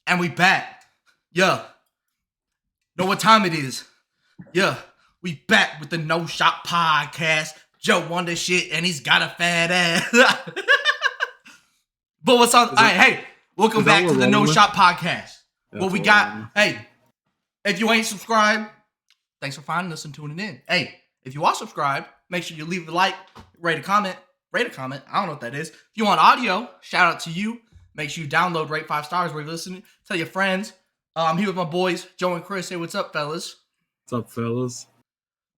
And we back. Yeah. Know what time it is? Yeah. We back with the No Shot Podcast. Joe won this shit and he's got a fat ass. But what's on? Hey, welcome back to the No Shot Podcast. What we got? Hey, if you ain't subscribed, thanks for finding us and tuning in. Hey, if you are subscribed, make sure you leave a like, rate a comment. I don't know what that is. If you want audio, shout out to you. Make sure you download, rate 5 stars where you're listening. Tell your friends. I'm here with my boys, Joe and Chris. Hey, what's up, fellas? What's up, fellas?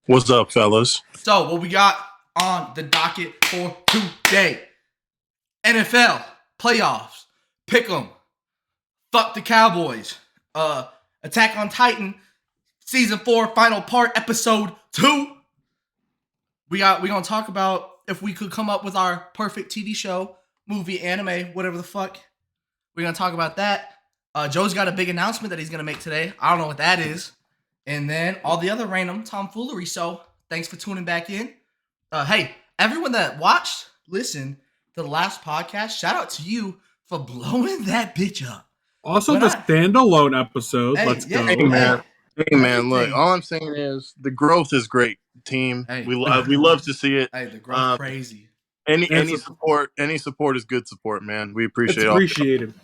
What's up, fellas? So, what we got on the docket for today? NFL playoffs. Pick 'em. Fuck the Cowboys. Attack on Titan. Season 4, final part, episode 2. We gonna talk about if we could come up with our perfect TV show, movie, anime, whatever the fuck. We're gonna talk about that. Joe's got a big announcement that he's gonna make today. I don't know what that is. And then all the other random tomfoolery. So thanks for tuning back in. Hey, everyone that watched, listened to the last podcast, shout out to you for blowing that bitch up. Also, standalone episode. Hey, let's go. Hey man, look, all I'm saying is the growth is great, team. Hey. We love to see it. Hey, the growth crazy. Any support is good support, man. We appreciate it. It's appreciated.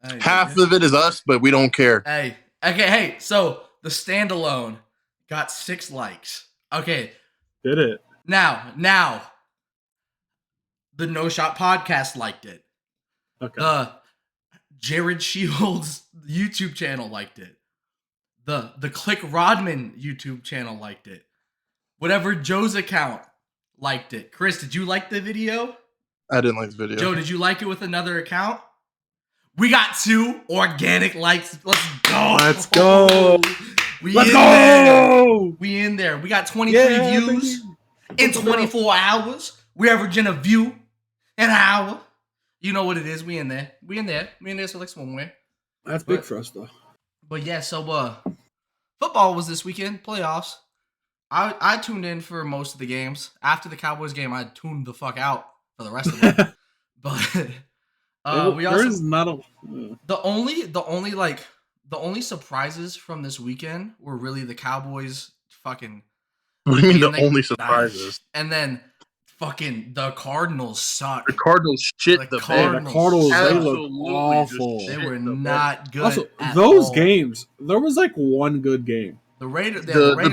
Hey, half of it is us, but we don't care. Hey, okay, hey, so the standalone got 6 likes. Okay. Did it? Now, the No Shot Podcast liked it. Okay. Jared Shields YouTube channel liked it. The Click Rodman YouTube channel liked it. Whatever Joe's account liked it. Chris, did you like the video? I didn't like the video. Joe, did you like it with another account? We got 2 organic likes. Let's go. Let's go. Let's go. We in there. We got 23 views in 24 hours. We're averaging a view an hour. You know what it is. We in there. So like somewhere. That's big for us, though. But yeah, so football was this weekend. Playoffs. I tuned in for most of the games. After the Cowboys game, I tuned the fuck out for the rest of them. But we also the only surprises from this weekend were really the Cowboys fucking. What do you mean the only surprises? And then fucking the Cardinals suck. The Cardinals shit the bed. The Cardinals, they look awful. They were not good. Also, those games, there was like one good game. The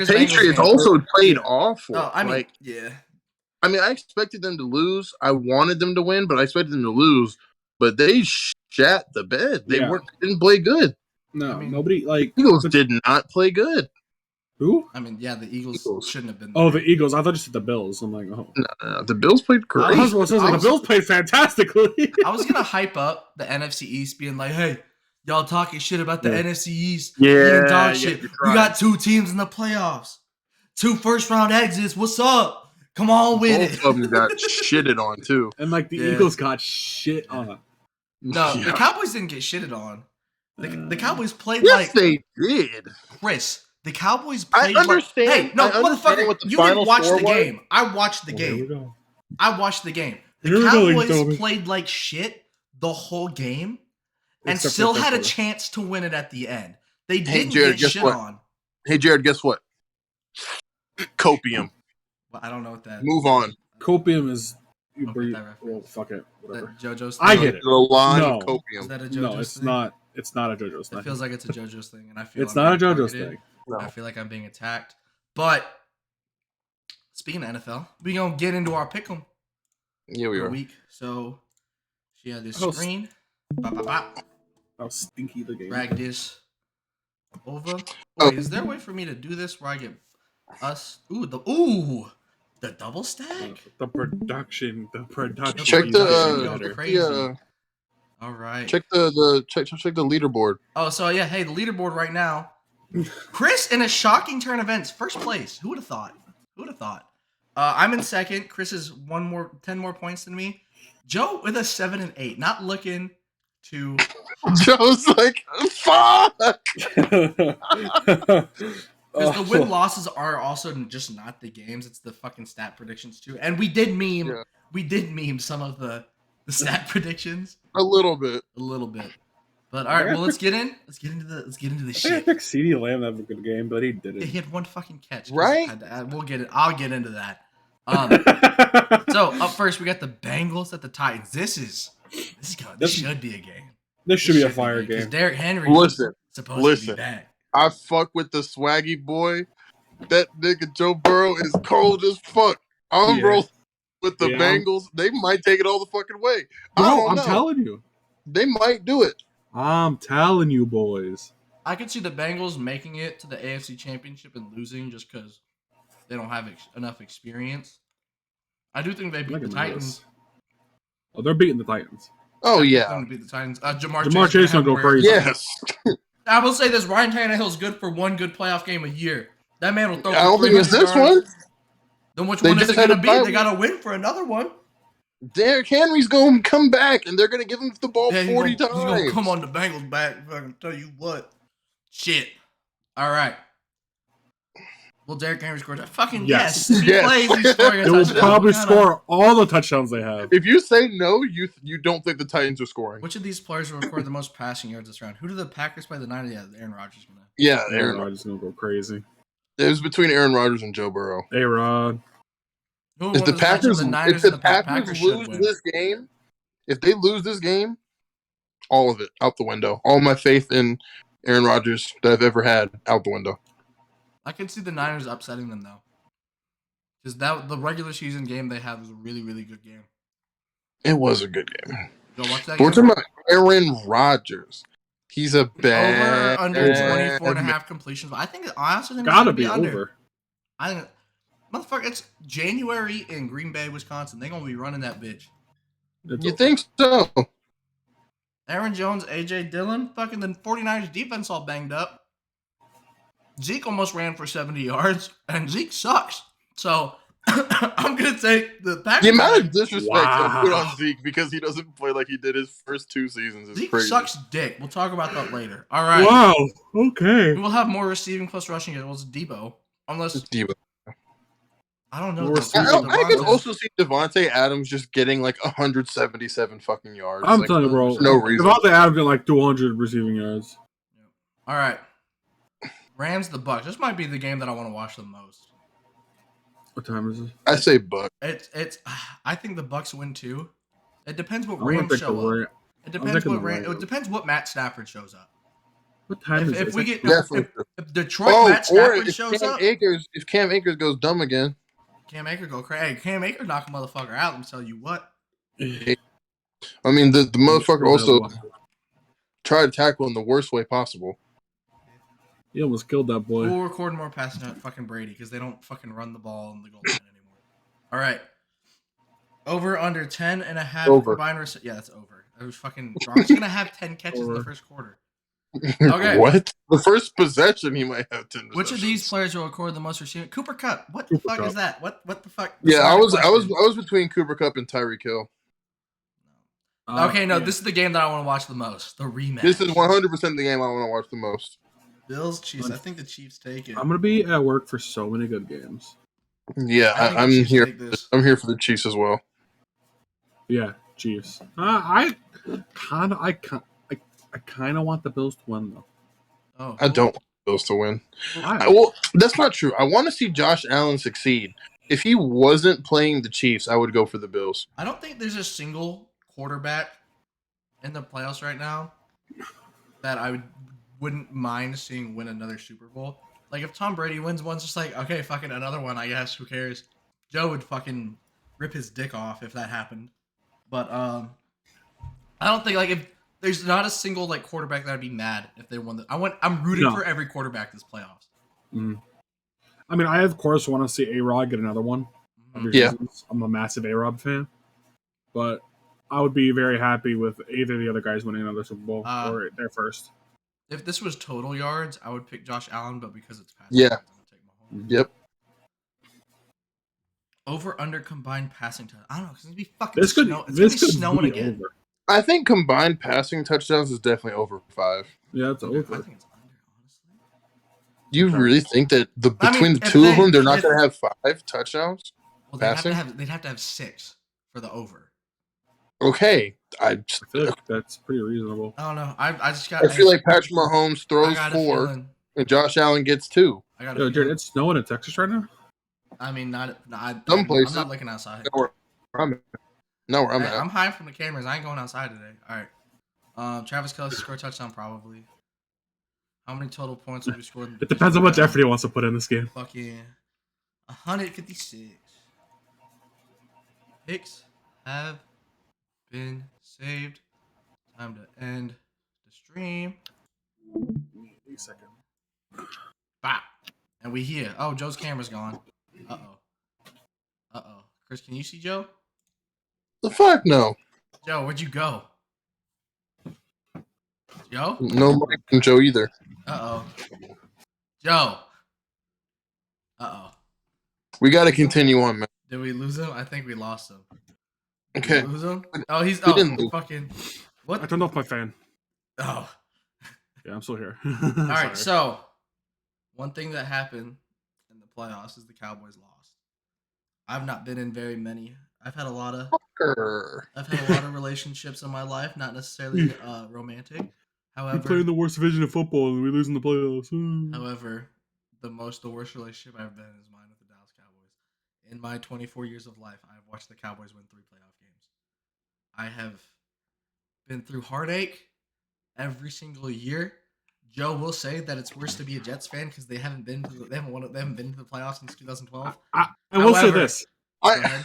Patriots also played awful. Oh, I mean, yeah. I mean, I expected them to lose. I wanted them to win, but I expected them to lose. But they shat the bed. They didn't play good. No, I mean, nobody like Eagles did not play good. Who? I mean, yeah, the Eagles shouldn't have been. Oh, the Eagles. I thought you said the Bills. I'm like, oh, no, the Bills played great. The Bills played fantastically. I was gonna hype up the NFC East, being like, "Hey, y'all talking shit about the NFC East? Shit. We got 2 teams in the playoffs, 2 first-round exits. What's up? Come on with it." Both of them got shitted on too, and like the Eagles got shit on. No, the Cowboys didn't get shitted on. The Cowboys played yes, they did. Chris, the Cowboys played I understand. Hey, no, motherfucker, you didn't watch the game. I watched the game. The Cowboys played like shit the whole game and still had a chance to win it at the end. They didn't get shit on. Hey, Jared, guess what? Copium. Well, I don't know what that is. Move on. Copium is... Well, fuck it. Whatever. JoJo's thing? I get it. No. Copium. Is that a JoJo's no, it's thing? not. It's not a JoJo's thing. It feels like it's a JoJo's thing, and I feel it's not a JoJo's thing. No. I feel like I'm being attacked. But speaking of NFL, we gonna get into our pick'em. Yeah, we are. Week. So she had this screen. How stinky the game. Drag this over. Wait, is there a way for me to do this where I get us? The double stack. The production. Check the. All right. Check the leaderboard. Oh, so yeah, hey, the leaderboard right now. Chris in a shocking turn of events, first place. Who would have thought? I'm in second. Chris is 10 more points than me. Joe with a 7 and 8, not looking to. Joe's like, fuck. Because the win-losses are also just not the games; it's the fucking stat predictions too. And we did meme some of the stat predictions a little bit. But all right, well, let's get into the I shit. picked CeeDee Lamb to have a good game, but he didn't. He had one fucking catch. Right? We'll get it. I'll get into that. So up first, we got the Bengals at the Titans. This should be a game. This should be a fire game. Because Derrick Henry is supposed to be back. I fuck with the swaggy boy. That nigga Joe Burrow is cold as fuck. I'm rolling with the Bengals. They might take it all the fucking way. Bro, I'm telling you. They might do it. I'm telling you, boys. I could see the Bengals making it to the AFC Championship and losing just because they don't have enough experience. I do think they beat the Titans. Oh, they're beating the Titans. Oh, yeah. They're going to beat the Titans. Jamar Chase will go crazy. Yes. I will say this. Ryan Tannehill's good for one good playoff game a year. That man will throw for I don't think it's this one. Then which one is it going to be? They got to win for another one. Derrick Henry's going to come back, and they're going to give him the ball 40 times. He's going to come on the Bengals back. I can tell you what. Shit. All right. Will Derrick Henry score? Fucking yes. If he plays, he's scoring a touchdown. They will probably score all the touchdowns they have. If you say no, you don't think the Titans are scoring. Which of these players will record the most passing yards this round? Who do the Packers play the Niners? Yeah, Aaron Rodgers is going to. Yeah, Aaron Rodgers is going to go crazy. It was between Aaron Rodgers and Joe Burrow. A-Rod. If the Packers lose this game, if they lose this game, all of it out the window. All my faith in Aaron Rodgers that I've ever had out the window. I can see the Niners upsetting them though, because the regular season game they had was a really, really good game. It was a good game. Go watch that. We're talking about Aaron Rodgers. He's a bad over under 24.5 completions. I think honestly, gotta be over. I think, motherfucker, it's January in Green Bay, Wisconsin. They're gonna be running that bitch. You think so? Aaron Jones, AJ Dillon, fucking the 49ers defense all banged up. Zeke almost ran for 70 yards, and Zeke sucks. So I'm gonna take the Packers. The amount of disrespect I put on Zeke because he doesn't play like he did his first 2 seasons is Zeke crazy. Sucks dick. We'll talk about that later. All right. Wow. Okay. We'll have more receiving plus rushing. It was Debo, unless Debo. I don't know. I could also see Devontae Adams just getting like 177 fucking yards. I'm telling you, bro. No reason. Devontae Adams getting like 200 receiving yards. All right. Rams the Bucks. This might be the game that I want to watch the most. What time is it? I say Bucks. It's. I think the Bucks win too. It depends what Rams show up. It depends what Matt Stafford shows up. What time is it? If Detroit Matt Stafford shows up, if Cam Akers goes dumb again, Cam Akers go crazy. Hey, Cam Akers knock a motherfucker out. Let me tell you what. I mean, the motherfucker also tried to tackle in the worst way possible. He almost killed that boy. We'll record more passing at fucking Brady because they don't fucking run the ball in the goal line anymore. All right. Over under 10.5 combined. Yeah, that's over. I was fucking. Brock's gonna have 10 catches in the first quarter. Okay. What? The first possession he might have 10. Which of these players will record the most receiving? Cooper Kupp. What the fuck is that? What the fuck? Yeah, I was between Cooper Kupp and Tyreek Hill. Okay, no, this is the game that I want to watch the most. The rematch. This is 100% the game I want to watch the most. Bills, Chiefs. I think the Chiefs take it. I'm gonna be at work for so many good games. Yeah, I'm here. I'm here for the Chiefs as well. Yeah, Chiefs. I kind of want the Bills to win though. Oh, I don't want the Bills to win. Well, that's not true. I want to see Josh Allen succeed. If he wasn't playing the Chiefs, I would go for the Bills. I don't think there's a single quarterback in the playoffs right now that I wouldn't mind seeing win another Super Bowl. Like if Tom Brady wins one, it's just like, okay, fucking another one, I guess. Who cares? Joe would fucking rip his dick off if that happened. But I don't think like if there's not a single like quarterback that I'd be mad if they won. I'm rooting for every quarterback this playoffs. Mm. I mean, I of course want to see A-Rod get another one. Yeah, I'm a massive A-Rod fan, but I would be very happy with either of the other guys winning another Super Bowl or their first. If this was total yards, I would pick Josh Allen, but because it's passing, yeah, I'm gonna take Mahomes. Yep. Over under combined passing time. I don't know because it'd be fucking snow. It's gonna be snowing again. Over. I think combined passing touchdowns is definitely over 5. Yeah, it's over. I think it's under, honestly. Do you really think that between the two of them, they're not going to have 5 touchdowns? Well, they'd have to have 6 for the over. Okay, I feel like that's pretty reasonable. I don't know. I feel like Patrick Mahomes throws 4 and Josh Allen gets 2. Yo, Jared, it's snowing in Texas right now? I mean, Some I'm places. not looking outside. Where I'm at. I'm hiding from the cameras. I ain't going outside today. All right. Travis Kelce scored a touchdown probably. How many total points have we scored? It depends on how much effort he wants to put in this game. Fucking 156. Picks have been saved. Time to end the stream. Wait a second. Bop. And we here. Oh, Joe's camera's gone. Uh-oh. Chris, can you see Joe? The fuck no. Joe, where'd you go? Joe? No Mike and Joe either. Uh-oh. Joe. Uh-oh. We got to continue on, man. Did we lose him? I think we lost him. Okay. Did we lose him? Oh, he's fucking. What? I turned off my fan. Oh. Yeah, I'm still here. All right, so one thing that happened in the playoffs is the Cowboys lost. I've not been in very many. I've had a lot of relationships in my life, not necessarily romantic. However, we play in the worst division of football and we lose in the playoffs. However, the worst relationship I've been in is mine with the Dallas Cowboys. In my 24 years of life, I've watched the Cowboys win 3 playoff games. I have been through heartache every single year. Joe will say that it's worse to be a Jets fan because they haven't been to the playoffs since 2012. I will say this. I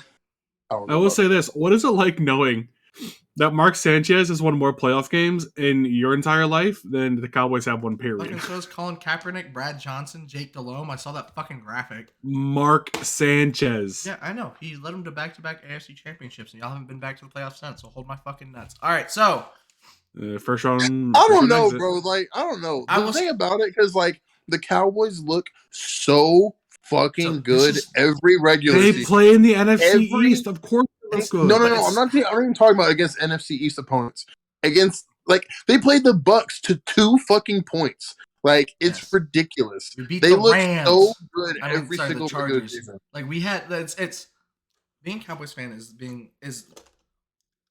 will say this. What is it like knowing that Mark Sanchez has won more playoff games in your entire life than the Cowboys have won, period? Fucking so is Colin Kaepernick, Brad Johnson, Jake Delhomme. I saw that fucking graphic. Mark Sanchez. Yeah, I know. He led them to back-to-back AFC championships, and y'all haven't been back to the playoffs since, so hold my fucking nuts. All right, so... first round. I don't know, bro. Like, I don't know. The thing about it, because, like, the Cowboys look so fucking good every regular season. They play in the NFC East, of course. Good, no. I'm not even talking about against NFC East opponents. Against, like, they played the Bucks to 2 fucking points. Like, it's ridiculous. They look Rams. so good every single regular season. Like, we had it's being a Cowboys fan is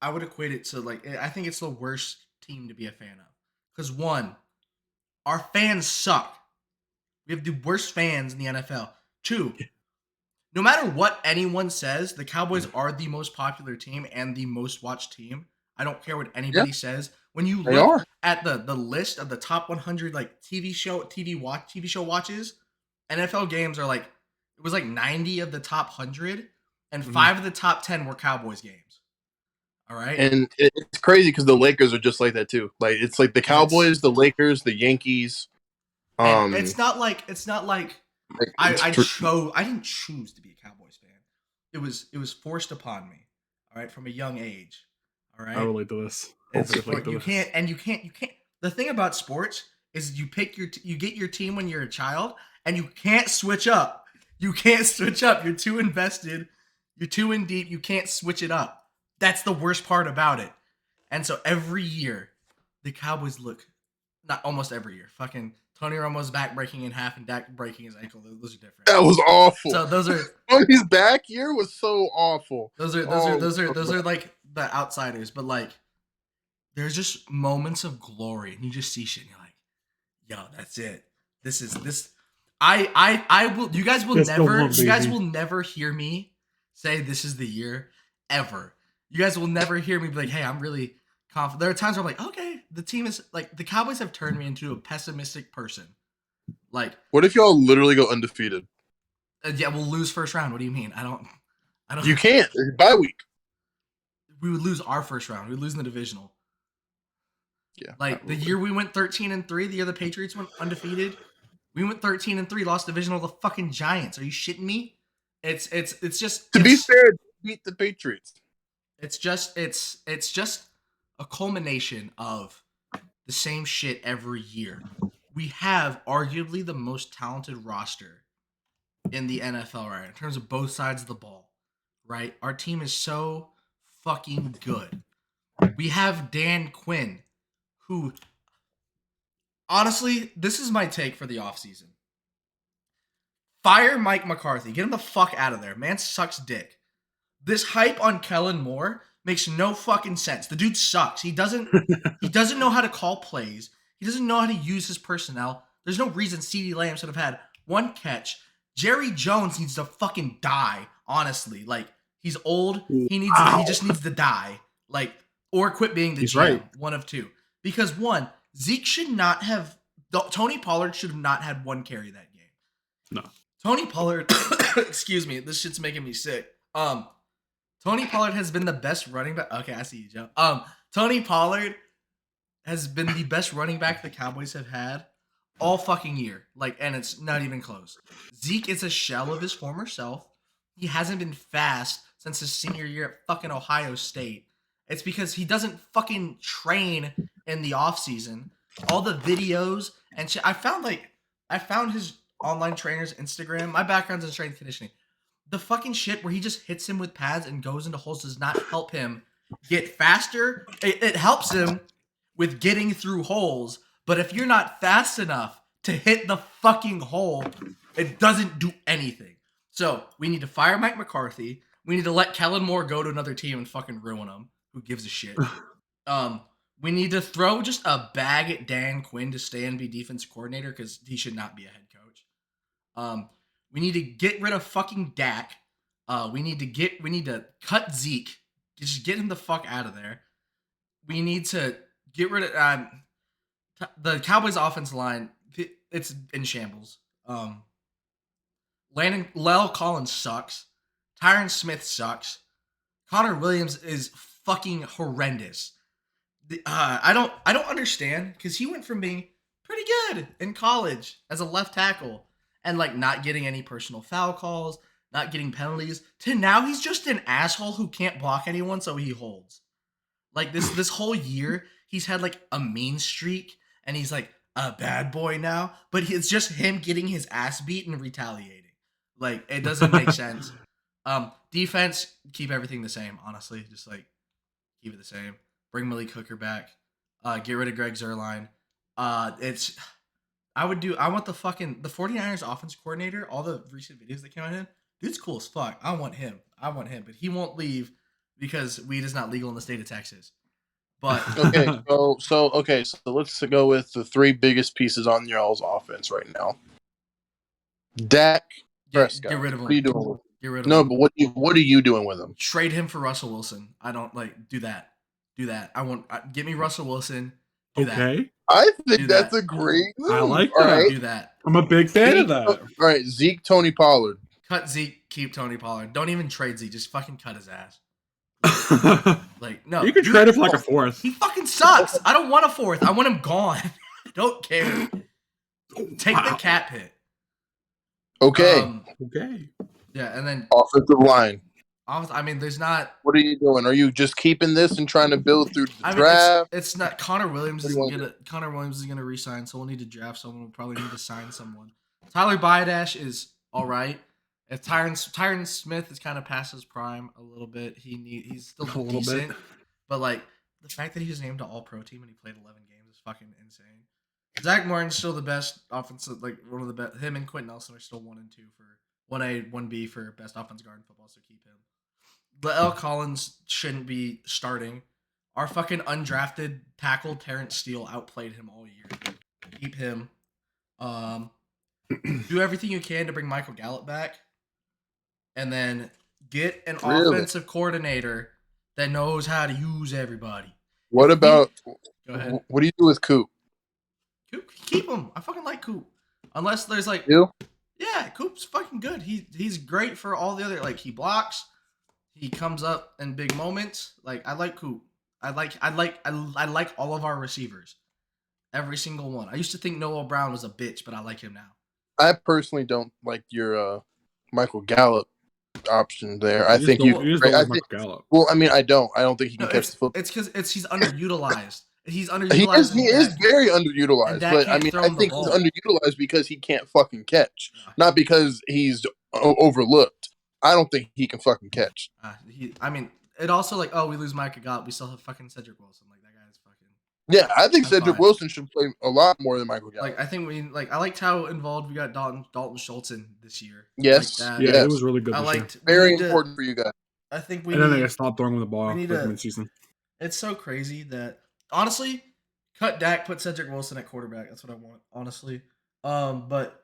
I would equate it to, like, I think it's the worst team to be a fan of. Because, one, our fans suck. We have the worst fans in the NFL. 2, no matter what anyone says, the Cowboys are the most popular team and the most watched team. I don't care what anybody says. When you look at the list of the top 100 like TV show watches, NFL games are like, it was like 90 of the top 100 and 5 of the top 10 were Cowboys games. All right. And it's crazy because the Lakers are just like that too. Like, it's like the Cowboys, the Lakers, the Yankees. It's not like I didn't choose to be a Cowboys fan. It was forced upon me. All right, from a young age. All right. I relate to this. You can't. The thing about sports is you get your team when you're a child, and you can't switch up. You can't switch up. You're too invested. You're too in deep. You can't switch it up. That's the worst part about it. And so every year, the Cowboys look, not almost every year, fucking Tony Romo's back breaking in half and Dak breaking his ankle. Those are different. That was awful. So those are Tony's back year was so awful. Those are like the outsiders, but like there's just moments of glory, and you just see shit, and you're like, yo, that's it. This is this. I will. You guys will never hear me say this is the year ever. You guys will never hear me be like, hey, I'm really confident. There are times where I'm like, okay, the team is like, the Cowboys have turned me into a pessimistic person. Like, what if y'all literally go undefeated? Yeah, we'll lose first round. What do you mean? I don't. You can't. Bye week. We would lose our first round. We would lose in the divisional. Yeah. Like the year we went 13-3, the year the Patriots went undefeated, we went 13-3, lost divisional to the fucking Giants. Are you shitting me? It's just to be fair, beat the Patriots. It's just a culmination of the same shit every year. We have arguably the most talented roster in the NFL, right? In terms of both sides of the ball, right? Our team is so fucking good. We have Dan Quinn, who, honestly, this is my take for the offseason. Fire Mike McCarthy. Get him the fuck out of there. Man sucks dick. This hype on Kellen Moore makes no fucking sense. The dude sucks. He doesn't know how to call plays. He doesn't know how to use his personnel. There's no reason CeeDee Lamb should have had one catch. Jerry Jones needs to fucking die, honestly. Like, he's old. He just needs to die. Like, or quit being the GM. Right. One of two. Because one, Zeke should not have Tony Pollard should have not had one carry that game. No. Tony Pollard excuse me, this shit's making me sick. Tony Pollard has been the best running back. Okay, I see you, Joe. Tony Pollard has been the best running back the Cowboys have had all fucking year. Like, and it's not even close. Zeke is a shell of his former self. He hasn't been fast since his senior year at fucking Ohio State. It's because he doesn't fucking train in the offseason. All the videos and shit. I found his online trainer's Instagram. My background's in strength conditioning. The fucking shit where he just hits him with pads and goes into holes does not help him get faster. It helps him with getting through holes, but if you're not fast enough to hit the fucking hole, it doesn't do anything. So we need to fire Mike McCarthy. We need to let Kellen Moore go to another team and fucking ruin him. Who gives a shit? We need to throw just a bag at Dan Quinn to stay and be defense coordinator because he should not be a head coach. We need to get rid of fucking Dak. We need to cut Zeke. Just get him the fuck out of there. We need to get rid of the Cowboys' offense line. It's in shambles. Lel Collins sucks. Tyron Smith sucks. Connor Williams is fucking horrendous. I don't understand because he went from being pretty good in college as a left tackle and like not getting any personal foul calls, not getting penalties, to now he's just an asshole who can't block anyone, so he holds. Like this whole year, he's had like a mean streak and he's like a bad boy now, but it's just him getting his ass beat and retaliating. Like, it doesn't make sense. Defense, keep everything the same, honestly. Just like keep it the same. Bring Malik Hooker back. Get rid of Greg Zuerlein. I want the 49ers offense coordinator, all the recent videos that came out of him, dude's cool as fuck. I want him, but he won't leave because weed is not legal in the state of Texas. But so let's go with the three biggest pieces on y'all's offense right now. Dak Prescott. Get rid of him. What are you doing with him? Get rid of him. But what are you doing with him? Trade him for Russell Wilson. I don't do that. Get me Russell Wilson. Do that. I think that's a great move. I like that. Right. Do that. I'm a big fan of that. All right, Zeke, Tony Pollard. Cut Zeke, keep Tony Pollard. Don't even trade Zeke. Just fucking cut his ass. No. You can trade him for like a fourth. He fucking sucks. I don't want a fourth. I want him gone. Don't care. Take the cap hit. Okay. Okay. Yeah, and then offensive line. I mean, there's not. What are you doing? Are you just keeping this and trying to build through the draft? It's not. Connor Williams is gonna resign, so we'll need to draft someone. We'll probably need to sign someone. Tyler Biodash is all right. If Tyron Smith is kind of past his prime a little bit, he's still decent. But like the fact that he was named to All-Pro team and he played 11 games is fucking insane. Zach Martin's still the best offensive, like one of the best. Him and Quentin Nelson are still 1 and 2 for 1A, 1B for best offensive guard in football. So keep him. La'el Collins shouldn't be starting. Our fucking undrafted tackle Terrence Steele outplayed him all year. Keep him. Do everything you can to bring Michael Gallup back, and then get an offensive coordinator that knows how to use everybody. What about? Go ahead. What do you do with Coop? Coop, keep him. I fucking like Coop. Unless there's like, yeah, Coop's fucking good. He's great for all the other, like, he blocks. He comes up in big moments. Like, I like Coop. I like all of our receivers. Every single one. I used to think Noah Brown was a bitch, but I like him now. I personally don't like your Michael Gallup option there. I think Michael Gallup. Well, I mean, I don't think he can catch the football. It's because he's underutilized. He's underutilized. He is very underutilized. But I mean, I think he's underutilized because he can't fucking catch, not because he's overlooked. I don't think he can fucking catch. It also like, we lose Micah Gallup, we still have fucking Cedric Wilson. Like, that guy's fucking. Yeah, I think Cedric Wilson should play a lot more than Michael Gallup. Like, I think I liked how involved we got Dalton Schultz in this year. Yes, it was really good. Very important for you guys. I think we and then need, they stopped throwing him the ball we need like a- mid-season. It's so crazy that honestly, cut Dak, put Cedric Wilson at quarterback. That's what I want, honestly. But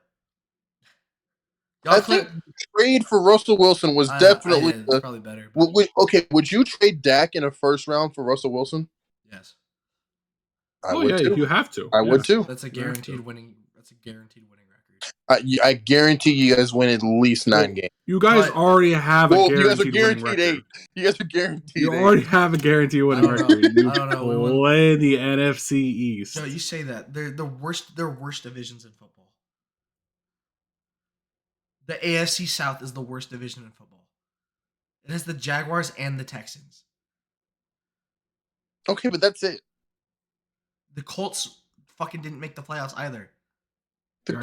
I think trade for Russell Wilson was definitely it's probably better. Would you trade Dak in a first round for Russell Wilson? Yes. I would too. You have to. I would too. That's a guaranteed winning. That's a guaranteed winning record. I guarantee you guys win at least 9 games. You guys already have a guaranteed winning record. 8. You guys are guaranteed. You already have a guaranteed winning record. You I don't know. play the NFC East. No, you say that they're the worst. They're worst divisions in football. The AFC South is the worst division in football. It has the Jaguars and the Texans. Okay, but that's it. The Colts fucking didn't make the playoffs either. The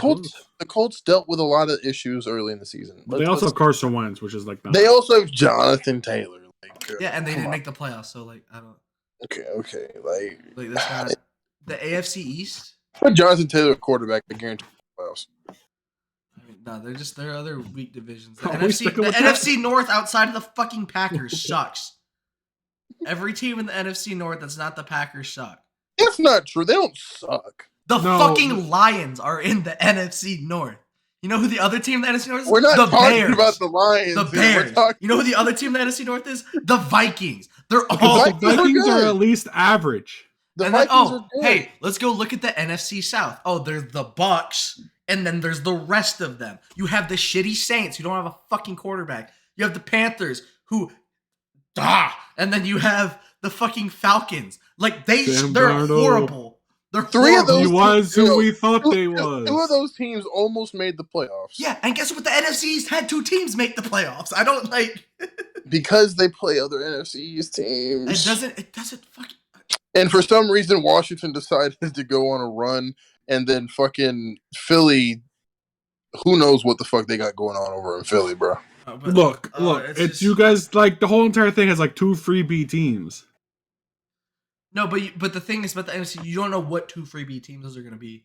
Colts dealt with a lot of issues early in the season. But they also have Carson Wentz, which is like that. They also have Jonathan Taylor. Yeah, and they didn't make the playoffs, so like I don't. Okay, like that's not the AFC East. Put Jonathan Taylor at quarterback, I guarantee the playoffs. I mean, no, there are other weak divisions. The NFC North outside of the fucking Packers sucks. Every team in the NFC North that's not the Packers suck. That's not true. They don't suck. Fucking Lions are in the NFC North. You know who the other team in the NFC North is? We're not talking Bears. about the Lions. The Bears. You know who the other team in the NFC North is? The Vikings. They're all the Vikings are at least average. Are good. Hey, let's go look at the NFC South. Oh, there's the Bucks, and then there's the rest of them. You have the shitty Saints who don't have a fucking quarterback. You have the Panthers who, and then you have the fucking Falcons. Like they're horrible. They're Three of those. He was who we thought they was. 2 of those teams almost made the playoffs. Yeah, and guess what? The NFC East had 2 teams make the playoffs. I don't like because they play other NFC East teams. It doesn't fucking. And for some reason, Washington decided to go on a run, and then fucking Philly. Who knows what the fuck they got going on over in Philly, bro? Look! It's just, you guys like the whole entire thing has like 2 freebie teams. No, but the thing is about the NFC, you don't know what 2 freebie teams those are going to be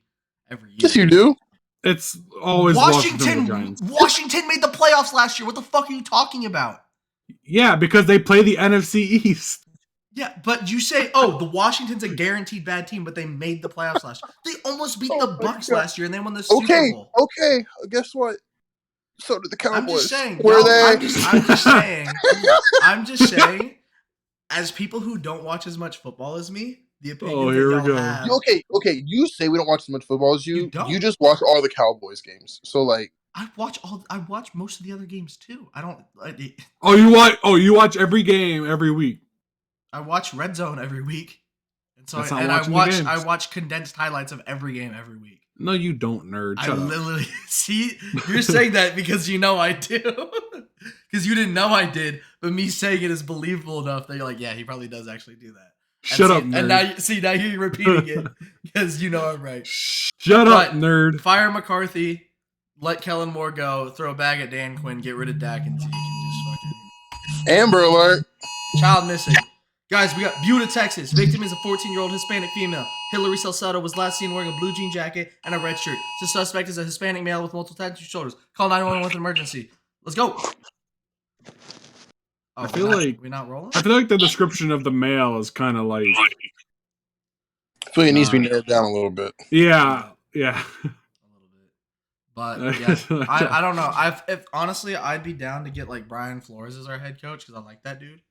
every year. Yes, you do. It's always Washington. Washington made the playoffs last year. What the fuck are you talking about? Yeah, because they play the NFC East. Yeah, but you say, the Washington's a guaranteed bad team, but they made the playoffs last year. They almost beat the Bucks last year, and they won the Super Bowl. Okay. Guess what? So did the Cowboys. I'm just saying. Were they? I'm just saying. As people who don't watch as much football as me, the opinion here that we go. have... Okay. You say we don't watch as much football as you. Don't. You just watch all the Cowboys games. So like, I watch most of the other games too. I don't. You watch every game every week. I watch Red Zone every week, and so I watch condensed highlights of every game every week. No, you don't, nerd. I literally see you're saying that because you know I do, because you didn't know I did, but me saying it is believable enough that you're like, yeah, he probably does actually do that. Shut up, nerd. And now you're repeating it because you know I'm right. Shut up, nerd. Fire McCarthy, let Kellen Moore go, throw a bag at Dan Quinn, get rid of Dak and Zeke, and just fucking Amber Alert. Child missing. Guys, we got Buda, Texas. Victim is a 14-year-old Hispanic female. Hillary Salcedo was last seen wearing a blue jean jacket and a red shirt. The suspect is a Hispanic male with multiple tattooed shoulders. Call 911 with an emergency. Let's go. I feel like we're not rolling. I feel like the description of the male is kind of like. I feel like it needs to be narrowed down a little bit. Yeah. A little bit. But yeah, I don't know. Honestly, I'd be down to get like Brian Flores as our head coach because I like that dude.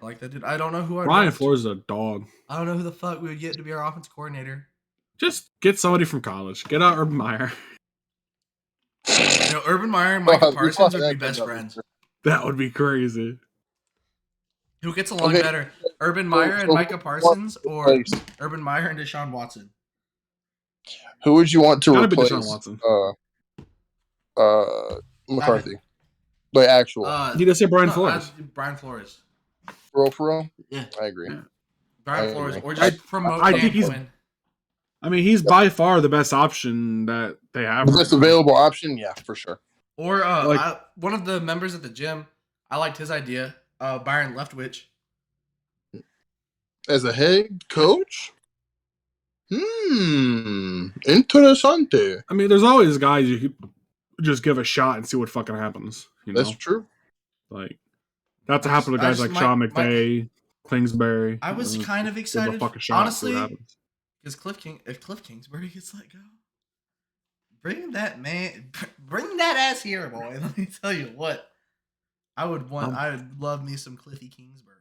I don't know who Brian Flores is a dog. I don't know who the fuck we would get to be our offense coordinator. Just get somebody from college. Get out Urban Meyer. Urban Meyer and Micah Parsons would be best friends. That would be crazy. Who gets along better? Urban Meyer and Micah Parsons, or Urban Meyer and Deshaun Watson? Who would you want to replace? Deshaun Watson. McCarthy. But actual. You just say Brian Flores. Brian Flores. For real? Yeah. I agree. Yeah. Brian Flores. Or just promote Dan Quinn. He's by far the best option that they have. The best available option? Yeah, for sure. Or one of the members at the gym, I liked his idea. Byron Leftwich. As a head coach? Interessante. There's always guys you could just give a shot and see what fucking happens. You know? That's true. Like, That's what happened to guys like Sean McVay, Kingsbury. I was kind of excited, honestly, because if Cliff Kingsbury gets let go, bring that ass here, boy. Let me tell you what, I would love me some Cliffy Kingsbury.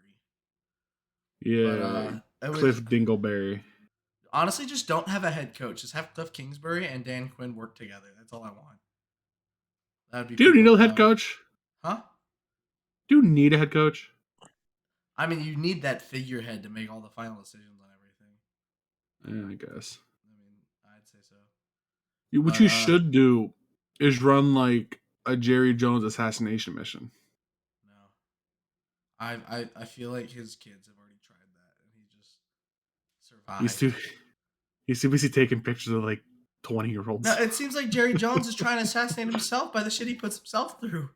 Yeah, but, Cliff Dingleberry. Honestly, just don't have a head coach. Just have Cliff Kingsbury and Dan Quinn work together. That's all I want. That'd be. Dude, you need a head coach? Huh? Do you need a head coach? I mean, you need that figurehead to make all the final decisions on everything. Yeah, I guess. I mean, I'd say so. What you should do is run like a Jerry Jones assassination mission. No. I feel like his kids have already tried that, and he just survived. He's too busy taking pictures of like 20-year-olds. No, it seems like Jerry Jones is trying to assassinate himself by the shit he puts himself through.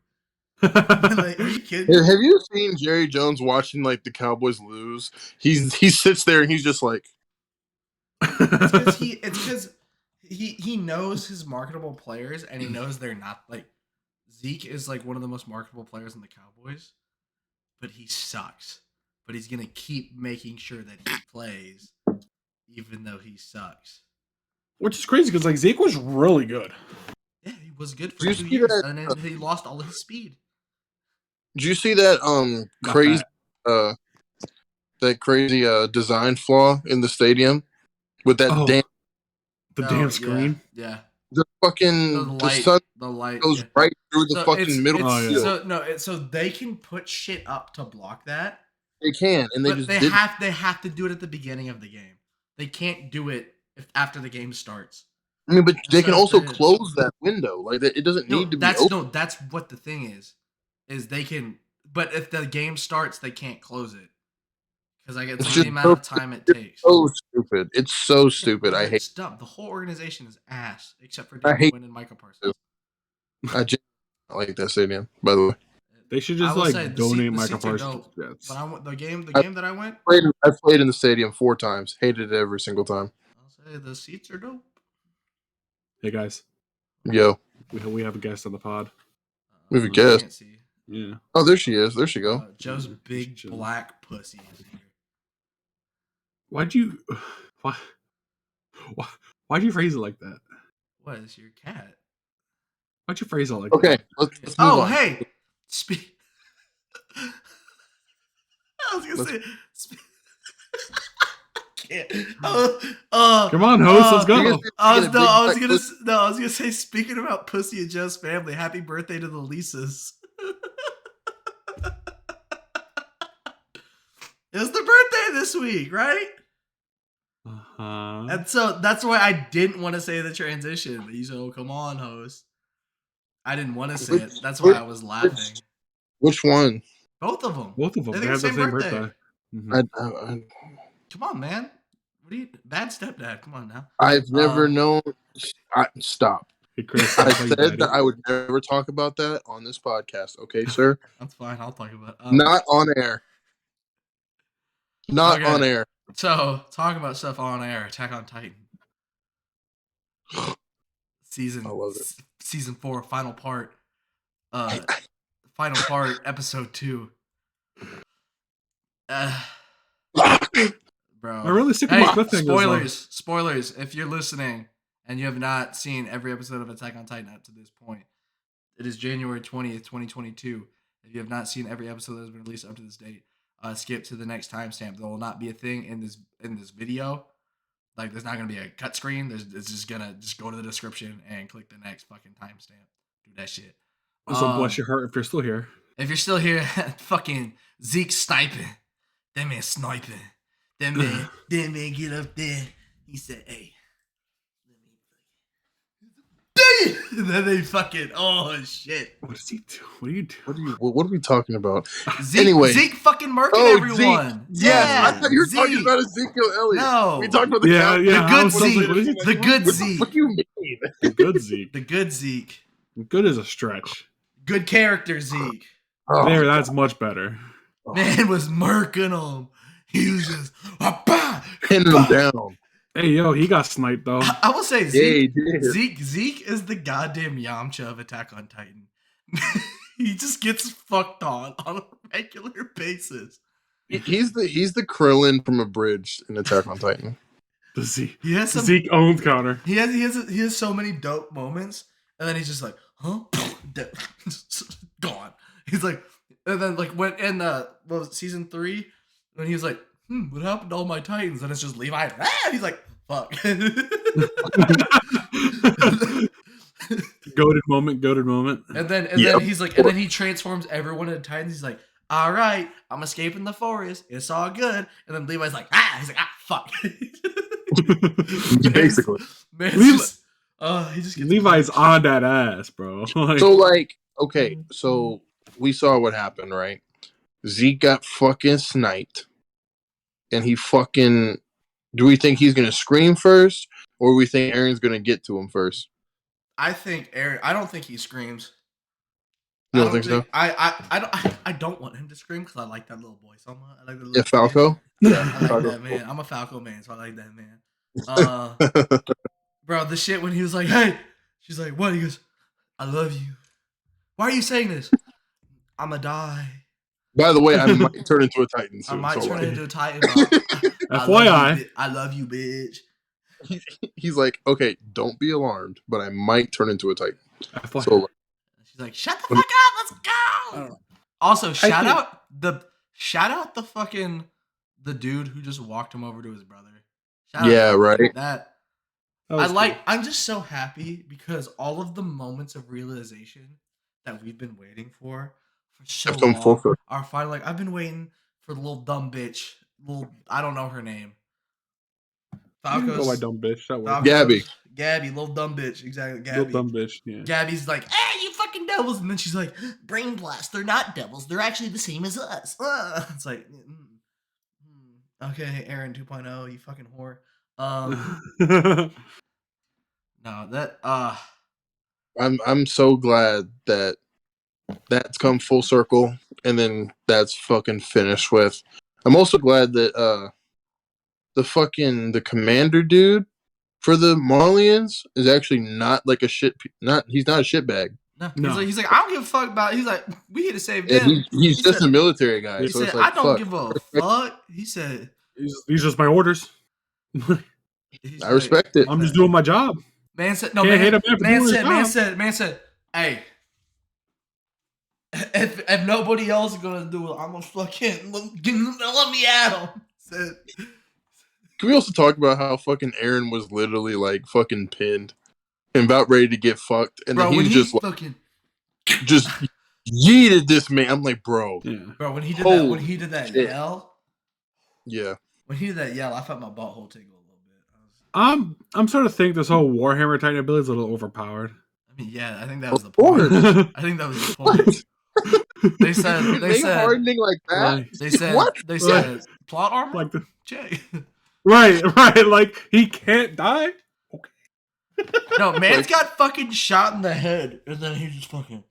Like, are you kidding? Have you seen Jerry Jones watching like the Cowboys lose? He sits there and he's just like. It's because he knows his marketable players, and he knows they're not like Zeke is like one of the most marketable players in the Cowboys, but he sucks. But he's gonna keep making sure that he plays, even though he sucks. Which is crazy because like Zeke was really good. Yeah, he was good for 2 years, and then he lost all of his speed. Did you see that crazy design flaw in the stadium with that damn screen? Yeah. The fucking the light goes right through the fucking middle. So they can put shit up to block that. They can, and they have to do it at the beginning of the game. They can't do it after the game starts. I mean, but they can also close that window. Like it doesn't need to be open. No, that's what the thing is they can. But if the game starts, they can't close it because it's the amount of time it takes. So stupid. It's so stupid. I hate. It's dumb. The whole organization is ass, except for Dan Quinn and Micah Parsons. I just like that stadium. By the way, they should just donate Micah Parsons. The game that I went, I played in the stadium 4 times. Hated it every single time. I'll say the seats are dope. Hey guys, yo, we have a guest on the pod. We have a guest. Yeah. Oh, there she is. There she go. Joe's big black pussy is here. Why'd you phrase it like that? What is your cat? Why'd you phrase it like that? Okay, let's move on. Hey, I was gonna say. Come on, host, let's go. I was gonna say. Speaking about pussy and Joe's family, happy birthday to the Lisas. It was the birthday this week, right? And so that's why I didn't want to say the transition. But you said, "Oh, come on, host." I didn't want to say it. That's why I was laughing. Which one? Both of them. They have the same birthday. Mm-hmm. Come on, man. What are you? Bad stepdad. Come on now. I've never known. Stop. Hey, Chris, I said that I would never talk about that on this podcast. Okay, sir. That's fine. I'll talk about it. Not on air. Not on air. So, talking about stuff on air. Attack on Titan. Season 4, final part. Final part, episode 2. Bro. I really sick of my cliffhangers. Spoilers. If you're listening and you have not seen every episode of Attack on Titan up to this point, it is January 20th, 2022. If you have not seen every episode that has been released up to this date, skip to the next timestamp. There will not be a thing in this video. Like, there's not gonna be a cut screen. It's just gonna go to the description and click the next fucking timestamp. Do that shit. So bless your heart if you're still here. If you're still here, fucking Zeke sniping. That man sniping. That man get up there. He said, "Hey, and then they fucking, oh shit. What is he doing? What are you doing? What are we talking about? Zeke fucking murking everyone. Zeke. Yeah, I thought you were talking about Ezekiel Elliott. No, we talked about the good Zeke. The good Zeke. What do you mean? The good Zeke. The good Zeke. Good is a stretch. Good character Zeke. That's much better. Man was murking him. He was just pinning him down. Hey, yo, he got sniped, though. I will say Zeke is the goddamn Yamcha of Attack on Titan. He just gets fucked on a regular basis. He's the Krillin from Abridged in Attack on Titan. The Zeke. He has some Zeke owned counter. He has so many dope moments, and then he's just like, huh, gone. He's like, and then like when in what was it, season 3, when he was like, what happened to all my Titans? And it's just Levi. He's like, fuck. Goated moment. And then he's like, and then he transforms everyone into Titans. He's like, all right, I'm escaping the forest. It's all good. And then Levi's like, he's like, fuck. Basically, man, he just gets Levi's on that ass, bro. Okay, so we saw what happened, right? Zeke got fucking sniped, and he fucking. Do we think he's gonna scream first, or we think Aaron's gonna get to him first? I think Aaron. I don't think he screams. You don't think so? I don't want him to scream because I like that little boy so much. I like the little Falco. Yeah, I like that man. I'm a Falco man, so I like that man. Bro, the shit when he was like, "Hey," she's like, "What?" He goes, "I love you." Why are you saying this? I'ma die. By the way, I might turn into a Titan soon. I might turn into a Titan. FYI, I love you, bitch. He's like, okay, don't be alarmed, but I might turn into a Titan. FYI. So, she's like, "Shut the fuck up, let's go." Also, shout out the fucking the dude who just walked him over to his brother. right. That cool. I'm just so happy because all of the moments of realization that we've been waiting for so long are finally like, I've been waiting for the little dumb bitch. I don't know her name. Falco's. Oh, my dumb bitch. That was Gabby, little dumb bitch. Exactly, Gabby. Little dumb bitch. Yeah. Gabby's like, "Hey, you fucking devils!" And then she's like, "Brain blast. They're not devils. They're actually the same as us." It's like, okay, Aaron 2.0, you fucking whore. No, that I'm so glad that that's come full circle, and then that's fucking finished with. I'm also glad that the commander dude for the Marlians is actually not like he's not a shitbag. No. He's like, I don't give a fuck about. He's like, we here to save them. He's just a military guy. He so said, it's like, I don't give a fuck. He said, these just my orders. I respect it. I'm just doing my job. Man said, man said, hey, if nobody else is gonna do it, I'm gonna fucking let me at him. Said. Can we also talk about how fucking Aaron was literally like fucking pinned and about ready to get fucked, and then he's just like, just yeeted this man. I'm like, bro, bro, when he did that shit. yell, when he did that yell, I felt my butthole tingle a little bit. I'm starting to think this whole Warhammer Titan ability is a little overpowered. I mean, yeah, I think that was the point. I think that was the point. They said hardening like that. They said what? They said plot armor. Like the Jay. Right. Like he can't die. Okay. No, man's got fucking shot in the head, and then he just fucking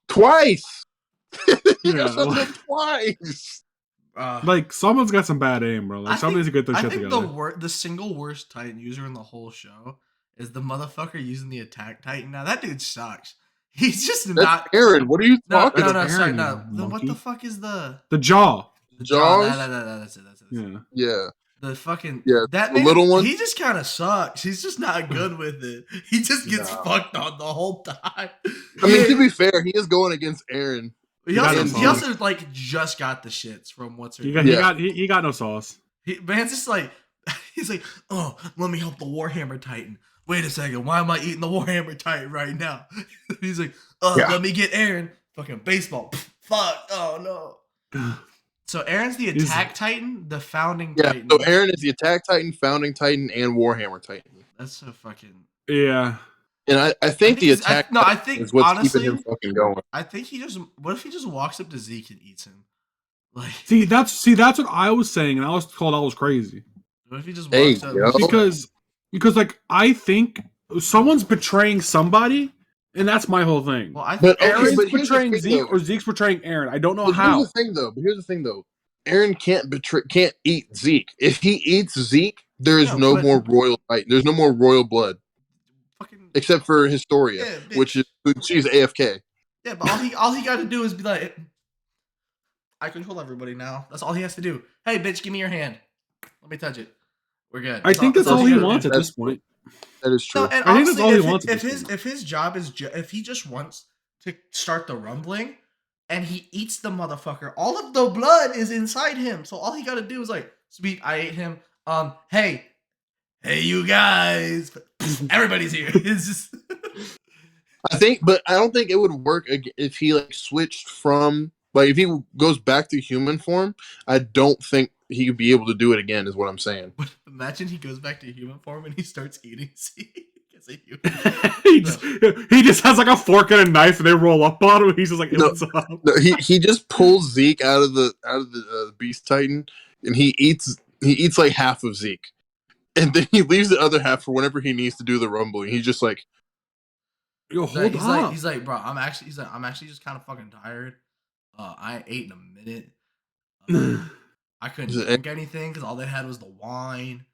twice. Twice. Like someone's got some bad aim, bro. Like somebody's a good thing. I think the single worst Titan user in the whole show is the motherfucker using the attack Titan. Now that dude sucks. He's just not Aaron. What are you talking about? Sorry, no. What the fuck is the jaw? The jaws? That's it. Yeah. The fucking that man, little one. He just kind of sucks. He's just not good with it. He just gets fucked on the whole time. I mean, to be fair, he is going against Aaron. He also like just got the shits from what's her. He got no sauce. Man's just like he's like, oh, let me help the Warhammer Titan. Wait a second, why am I eating the Warhammer Titan right now? He's like, let me get Aaron. Fucking baseball. Fuck. Oh no. So Aaron's the attack Titan, the founding Titan. So Aaron is the attack Titan, founding Titan, and Warhammer Titan. That's so fucking. Yeah. And I think the attack is what's honestly, keeping him fucking going. I think what if he just walks up to Zeke and eats him? Like, see that's what I was saying, and I was told I was crazy. What if he just walks up? Because like I think someone's betraying somebody, and that's my whole thing. Well, I think Aaron's betraying Zeke, or Zeke's betraying Aaron. I don't know how. Here's the thing though. Aaron can't eat Zeke. If he eats Zeke, there is no more royal fight. There's no more royal blood. Except for Historia, which is she's AFK. Yeah, but all he got to do is be like, I control everybody now. That's all he has to do. Hey, bitch, give me your hand. Let me touch it. We're good. I think that's all he wants at this point. That is true. No, and I think honestly, that's all he wants. If his job is if he just wants to start the rumbling, and he eats the motherfucker, all of the blood is inside him. So all he got to do is like, sweet, I ate him. Hey, you guys, everybody's here. It's just. But I don't think it would work if he like switched from like if he goes back to human form. I don't think he could be able to do it again. Is what I'm saying. But imagine he goes back to human form and he starts eating Zeke. he just has like a fork and a knife, and they roll up on him. He's just like, what's up? No, he just pulls Zeke out of the Beast Titan, and he eats like half of Zeke, and then he leaves the other half for whenever he needs to do the rumbling. He's just like. Yo, hold on. He's like, bro, I'm actually just kind of fucking tired. I ate in a minute. I couldn't drink anything because all they had was the wine.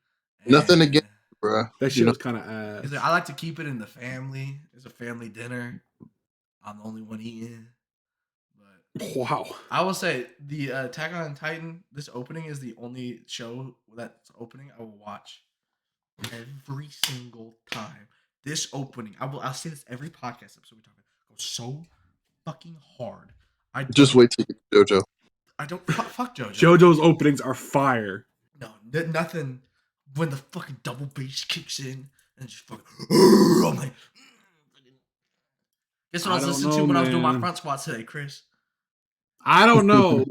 Nothing again, bro. That shit was kind of ass. He's like, I like to keep it in the family. It's a family dinner. I'm the only one eating. But wow. I will say the Attack on Titan. This opening is the only show that's opening I will watch every single time. This opening, I'll say this every podcast episode we talk about. Goes so fucking hard. Just wait till you get JoJo. I don't fuck JoJo. JoJo's openings are fire. No, nothing. When the fucking double bass kicks in and just fucking, I'm like, guess what I was listening to when I was doing my front squats today, Chris? I don't know.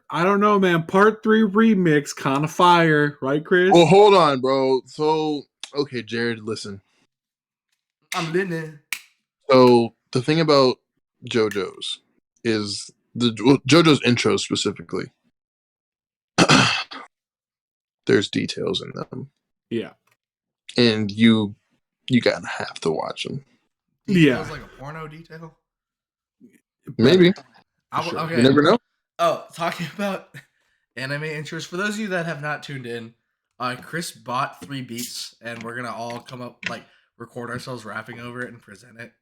I don't know, man. Part 3 remix, kind of fire, right, Chris? Well, hold on, bro. So, okay, Jared, listen. I'm listening. So the thing about JoJo's is JoJo's intro specifically. There's details in them. Yeah, and you gotta have to watch them. Details like a porno detail. Maybe. Okay. You never know. Oh, talking about anime intros. For those of you that have not tuned in, Chris bought 3 beats, and we're gonna all come up record ourselves rapping over it and present it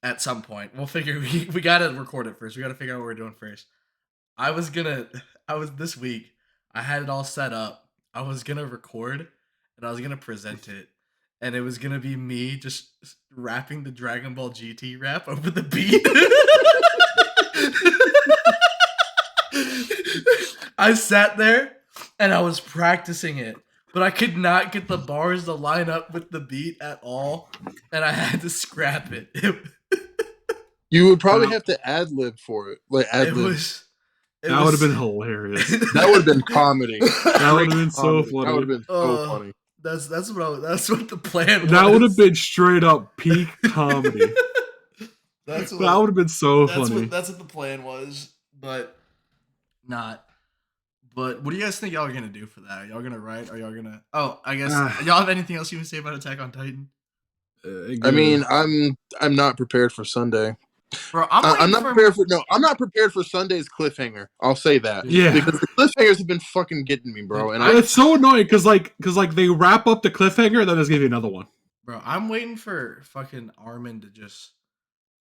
at some point. We'll figure we gotta record it first. We gotta figure out what we're doing first. This week, I had it all set up. I was gonna record and I was gonna present it. And it was gonna be me just rapping the Dragon Ball GT rap over the beat. I sat there and I was practicing it. But I could not get the bars to line up with the beat at all, and I had to scrap it. You would probably have to ad-lib for it. That would have been hilarious. That would have been comedy. That would have been so funny. That would have been so funny. That's what the plan was. That would have been straight up peak comedy. That would have been so funny. That's what the plan was, but not. But what do you guys think y'all are gonna do for that? Are y'all gonna write? Are y'all gonna? Oh, I guess y'all have anything else you can say about Attack on Titan? I mean, I'm not prepared for Sunday. Bro, I'm not prepared for Sunday's cliffhanger. I'll say that. Yeah, because the cliffhangers have been fucking getting me, bro. And it's so annoying because they wrap up the cliffhanger and then just give you another one. Bro, I'm waiting for fucking Armin to just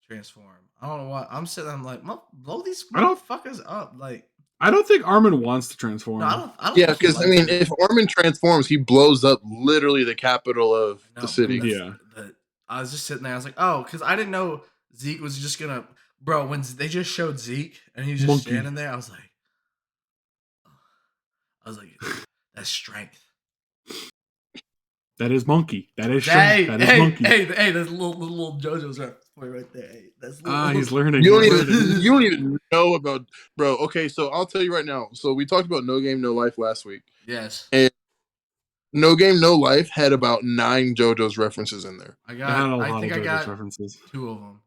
transform. I don't know why. I'm sitting. I'm like, blow these motherfuckers up, like. I don't think Armin wants to transform. No, I don't yeah, because if Armin transforms, he blows up literally the capital of the city. Yeah. I was just sitting there. I was like, oh, because I didn't know Zeke was just gonna. Bro, when they just showed Zeke and he was just standing there, I was like, that's strength. That is monkey. That is strength. That is monkey. Hey, that's little JoJo's right there. Hey, that's he's learning. You don't even know about, bro. Okay, so I'll tell you right now. So we talked about No Game No Life last week. Yes. And No Game No Life had about 9 JoJo's references in there. I think I got references. 2 of them.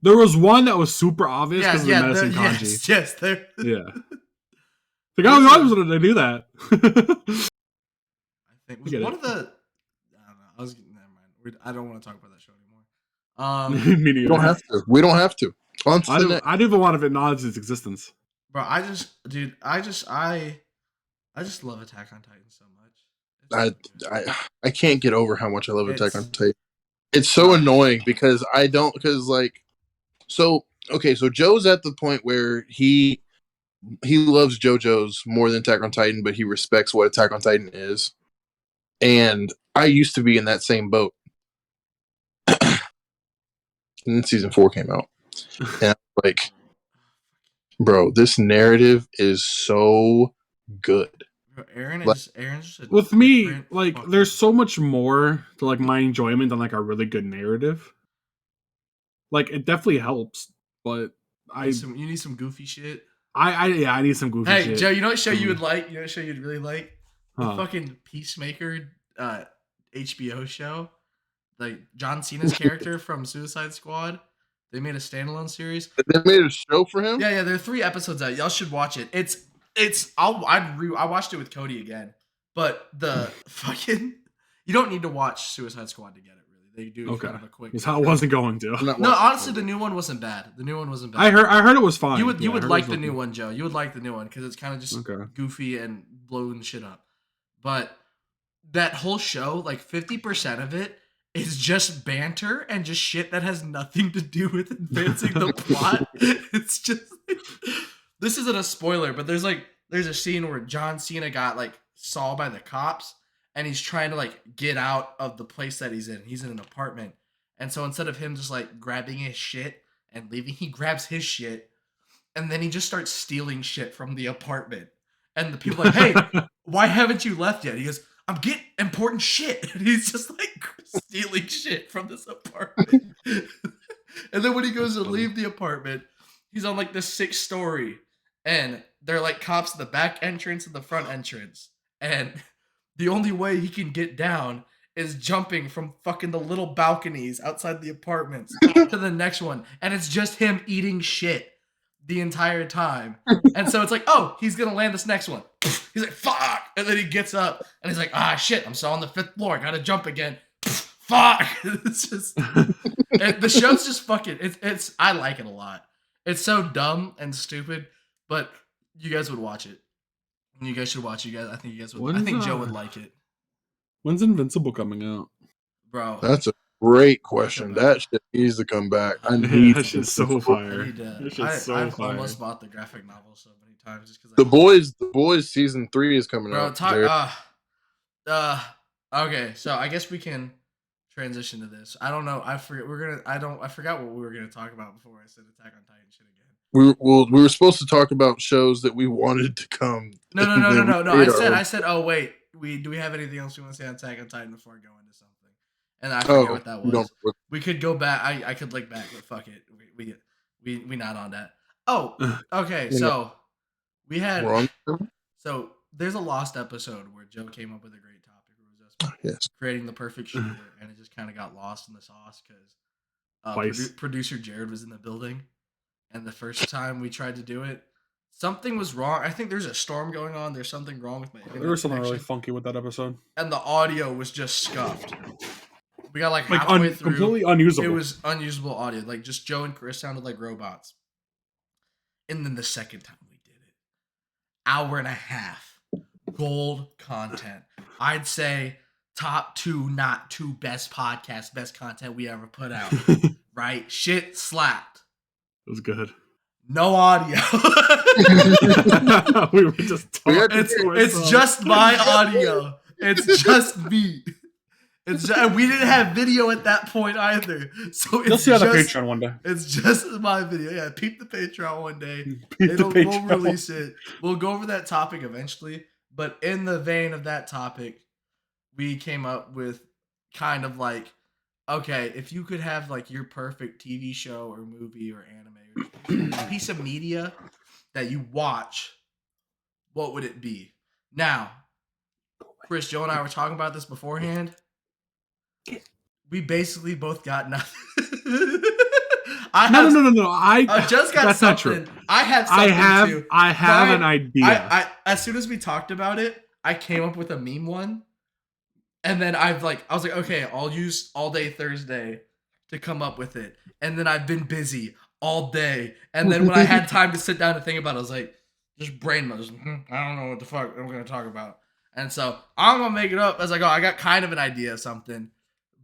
There was one that was super obvious because of the medicine kanji. Yes, there. Yeah. Like, why would they do that? I think was one of the. I don't know. Never mind. I don't want to talk about that show anymore. We don't have to. We don't have to. I don't even want to acknowledge its existence. Bro, I just love Attack on Titan so much. I can't get over how much I love Attack on Titan. It's so annoying because So Joe's at the point where he loves JoJo's more than Attack on Titan, but he respects what Attack on Titan is. And I used to be in that same boat. And then season 4 came out. And I'm like, bro, this narrative is so good. Aaron's just with me, like, there's so much more to like my enjoyment than like a really good narrative. Like, it definitely helps, but you need some goofy shit. I need some goofy shit. Hey, Joe, you know what show you would like? You know what show you'd really like? The fucking Peacemaker HBO show. Like John Cena's character from Suicide Squad. They made a standalone series. They made a show for him? Yeah, there are 3 episodes out. Y'all should watch it. I watched it with Cody again. But the fucking you don't need to watch Suicide Squad to get it. They do kind of a quick. Because I wasn't going to. No, honestly, the new one wasn't bad. I heard it was fine. You would like the new one, Joe. You would like the new one because it's kind of just goofy and blowing shit up. But that whole show, like 50% of it, is just banter and just shit that has nothing to do with advancing the plot. It's just this isn't a spoiler, but there's a scene where John Cena got like saw by the cops. And he's trying to like get out of the place that he's in. He's in an apartment. And so instead of him just like grabbing his shit and leaving, he grabs his shit. And then he just starts stealing shit from the apartment. And the people are like, hey, why haven't you left yet? He goes, I'm getting important shit. And he's just like stealing shit from this apartment. And then when he goes to leave the apartment, he's on like the 6th story. And they're like cops at the back entrance and the front entrance. And the only way he can get down is jumping from fucking the little balconies outside the apartments to the next one. And it's just him eating shit the entire time. And so it's like, oh, he's going to land this next one. He's like, fuck. And then he gets up and he's like, shit, I'm still on the 5th floor. I got to jump again. Fuck. It's just, the show's just fucking, I like it a lot. It's so dumb and stupid, but you guys would watch it. You guys should watch. I think you guys would. I think Joe would like it. When's Invincible coming out, bro? That's a great question. That shit needs to come back. I need that shit's so fire. I've almost bought the graphic novel so many times just because. The Boys season 3 is coming out. Okay, so I guess we can transition to this. I don't know. I forget. I forgot what we were gonna talk about before I said Attack on Titan shit again. We were supposed to talk about shows that we wanted to come. No. I said. Oh wait, do we have anything else we want to say on Attack on Titan before I go into something? And I forget what that was. We could go back. I could look back, but fuck it. We not on that. Oh, okay. So we had. So there's a Lost episode where Joe came up with a great topic. It was us creating the perfect shooter, and it just kind of got lost in the sauce because producer Jared was in the building. And the first time we tried to do it, something was wrong. I think there's a storm going on. There's something wrong with my internet. There was something really funky with that episode. And the audio was just scuffed. We got like halfway through. Completely unusable. It was unusable audio. Like just Joe and Chris sounded like robots. And then the second time we did it, 1.5 hours. Gold content. I'd say top 2, not 2 best podcasts, best content we ever put out. Right? Shit slapped. It was good. No audio. We were just talking. It's just my audio. It's just me. We didn't have video at that point either. So you'll see on the Patreon one day. It's just my video. Yeah, peep the Patreon one day. We'll release it. We'll go over that topic eventually. But in the vein of that topic, we came up with kind of like, okay, if you could have like your perfect TV show or movie or anime or piece of media that you watch, what would it be? Now, Chris, Joe and I were talking about this beforehand. We basically both got nothing. No. I just got that's something. Not true. I have something too. I have an idea. I as soon as we talked about it, I came up with a meme one. And then I was like, okay, I'll use all day Thursday to come up with it. And then I've been busy all day. And then when I had time to sit down and think about it, I was like, just brain mode. I don't know what the fuck I'm going to talk about. And so I'm going to make it up as I go. I got kind of an idea of something.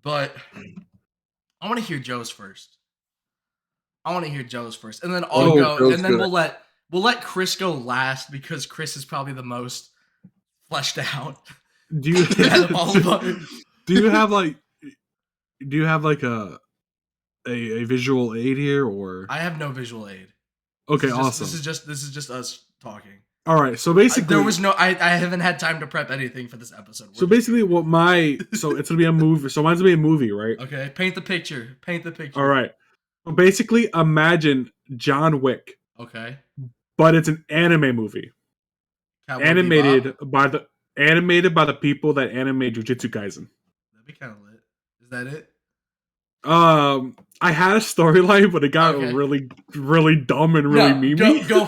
But I want to hear Joe's first. I want to hear Joe's first, and then I'll go, Joe's and then good. we'll let Chris go last because Chris is probably the most fleshed out. Do you have like a visual aid here, or I have no visual aid. Okay, awesome. This is just us talking. All right, so basically, I haven't had time to prep anything for this episode. So basically, it's gonna be a movie. So mine's gonna be a movie, right? Okay, paint the picture. All right. So basically, imagine John Wick. Okay. But it's an anime movie. Animated by the people that animate Jujutsu Kaisen. That'd be kind of lit. Is that it? I had a storyline, but it got really, really dumb and really memey. Go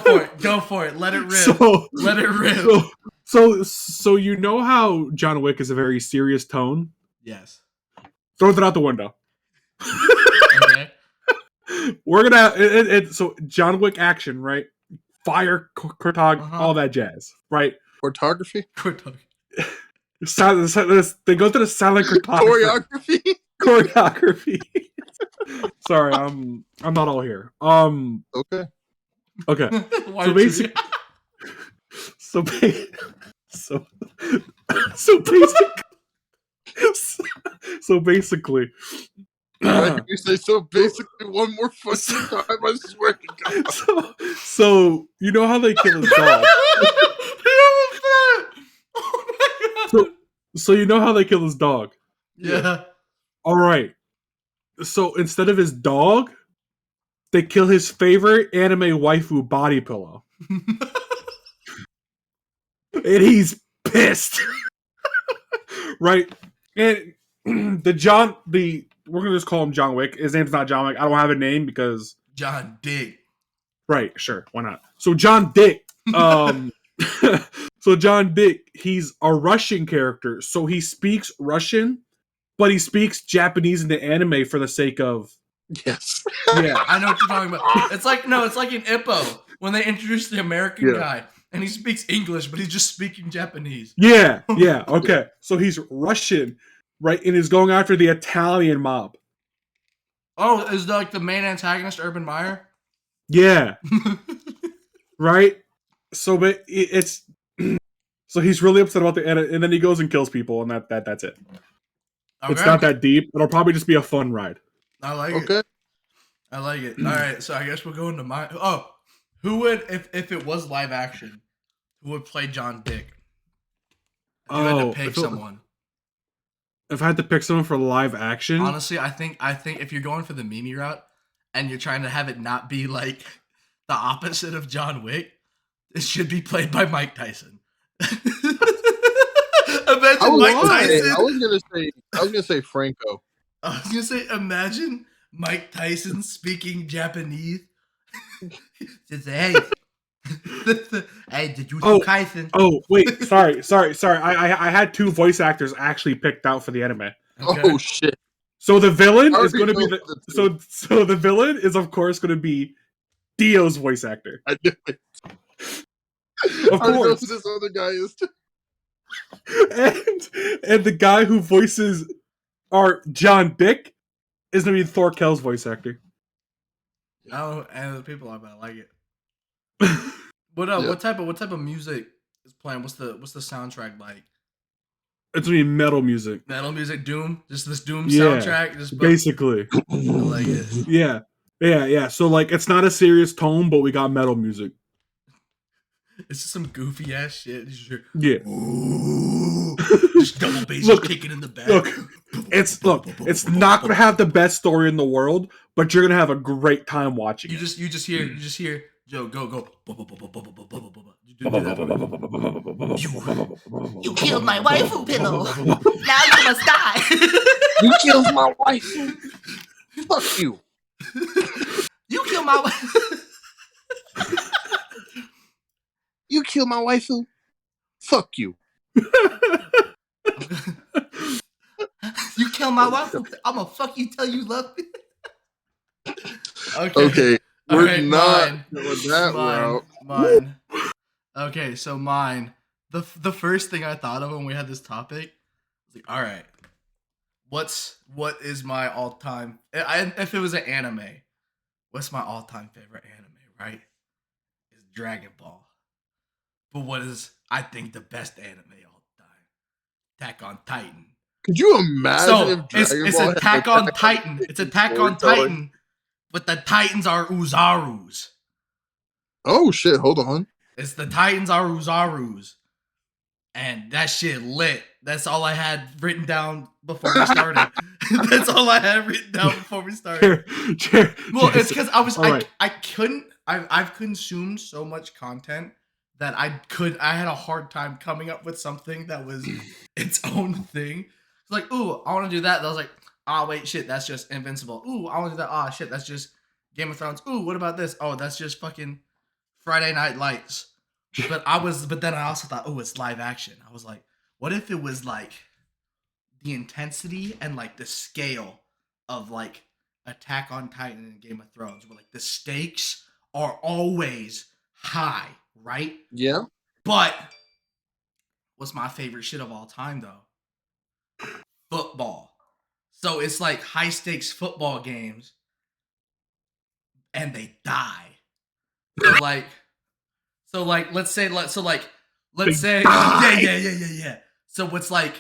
for it. Let it rip. Let it rip. So you know how John Wick is a very serious tone? Yes. Throw it out the window. Okay. We're gonna so John Wick action, right? Fire, all that jazz, right? Cartography. They go to the silent choreography. Sorry, I'm not all here. Okay. So basically. You say so basically one more fucking time, I swear to God. So you know how they kill his dog? So you know how they kill his dog? Yeah. All right. So instead of his dog, they kill his favorite anime waifu body pillow. And he's pissed. Right? And we're gonna just call him John Wick. His name's not John Wick. I don't have a name because John Dick. Right, sure, why not? So John Dick. So John Dick, he's a Russian character. So he speaks Russian, but he speaks Japanese in the anime for the sake of Yes. Yeah, I know what you're talking about. It's like in Ippo when they introduced the American guy and he speaks English, but he's just speaking Japanese. Yeah, okay. So he's Russian, right? And he's going after the Italian mob. Oh, is the main antagonist Urban Meyer? Yeah. Right? So but it's so he's really upset about and then he goes and kills people, and that's it. Okay. It's not that deep. It'll probably just be a fun ride. I like it. I like it. All right, so I guess we're going to my. Oh, who would if it was live action? Who would play John Dick? If you had to pick someone. If I had to pick someone for live action, honestly, I think if you're going for the meme route and you're trying to have it not be like the opposite of John Wick, it should be played by Mike Tyson. Imagine Mike Tyson. I was gonna say Franco. I was gonna say, imagine Mike Tyson speaking Japanese. Hey, did you see Tyson? Oh, wait, sorry. I had two voice actors actually picked out for the anime. Okay. Oh shit! So the villain is going to be so the villain is of course going to be Dio's voice actor. I knew it. Of course, I know who this other guy is. And the guy who voices John Dick is going to be Thor Kell's voice actor. Oh, and the people are about like it. What type of music is playing? What's the soundtrack like? It's gonna be metal music. Metal music, Doom, just this Doom soundtrack, just basically. I like it. Yeah. So like, it's not a serious tone, but we got metal music. It's just some goofy ass shit. Just double bass kicking in the back. It's not gonna have the best story in the world, but you're gonna have a great time watching. You just hear Joe go. You killed my waifu pillow. Now you must die. You killed my waifu. Fuck you. You killed my waifu. You killed my waifu. Fuck you. You killed my waifu. I'ma fuck you till you love me. Okay. We're not going that route. Mine. Okay, so mine. The first thing I thought of when we had this topic was like, all right, what is my all time? If it was an anime, what's my all-time favorite anime, right? Is Dragon Ball. But what is, I think, the best anime all time? Attack on Titan. Could you imagine if Dragon it's Ball Attack on Titan. It's Attack on Titan, but the Titans are Uzarus. Oh shit! Hold on. It's the Titans are Uzarus, and that shit lit. That's all I had written down before we started. That's all I had written down before we started. Well, it's because I've consumed so much content that I had a hard time coming up with something that was its own thing. It's like, ooh, I want to do that. And I was like, oh wait, shit, that's just Invincible. Ooh, I want to do that. Oh shit, that's just Game of Thrones. Ooh, what about this? Oh, that's just fucking Friday Night Lights. But then I also thought, oh, it's live action. I was like, what if it was like the intensity and like the scale of like Attack on Titan and Game of Thrones, where like the stakes are always high, right? Yeah. But what's my favorite shit of all time though? Football. So it's like high stakes football games and they die. So let's say yeah. So it's like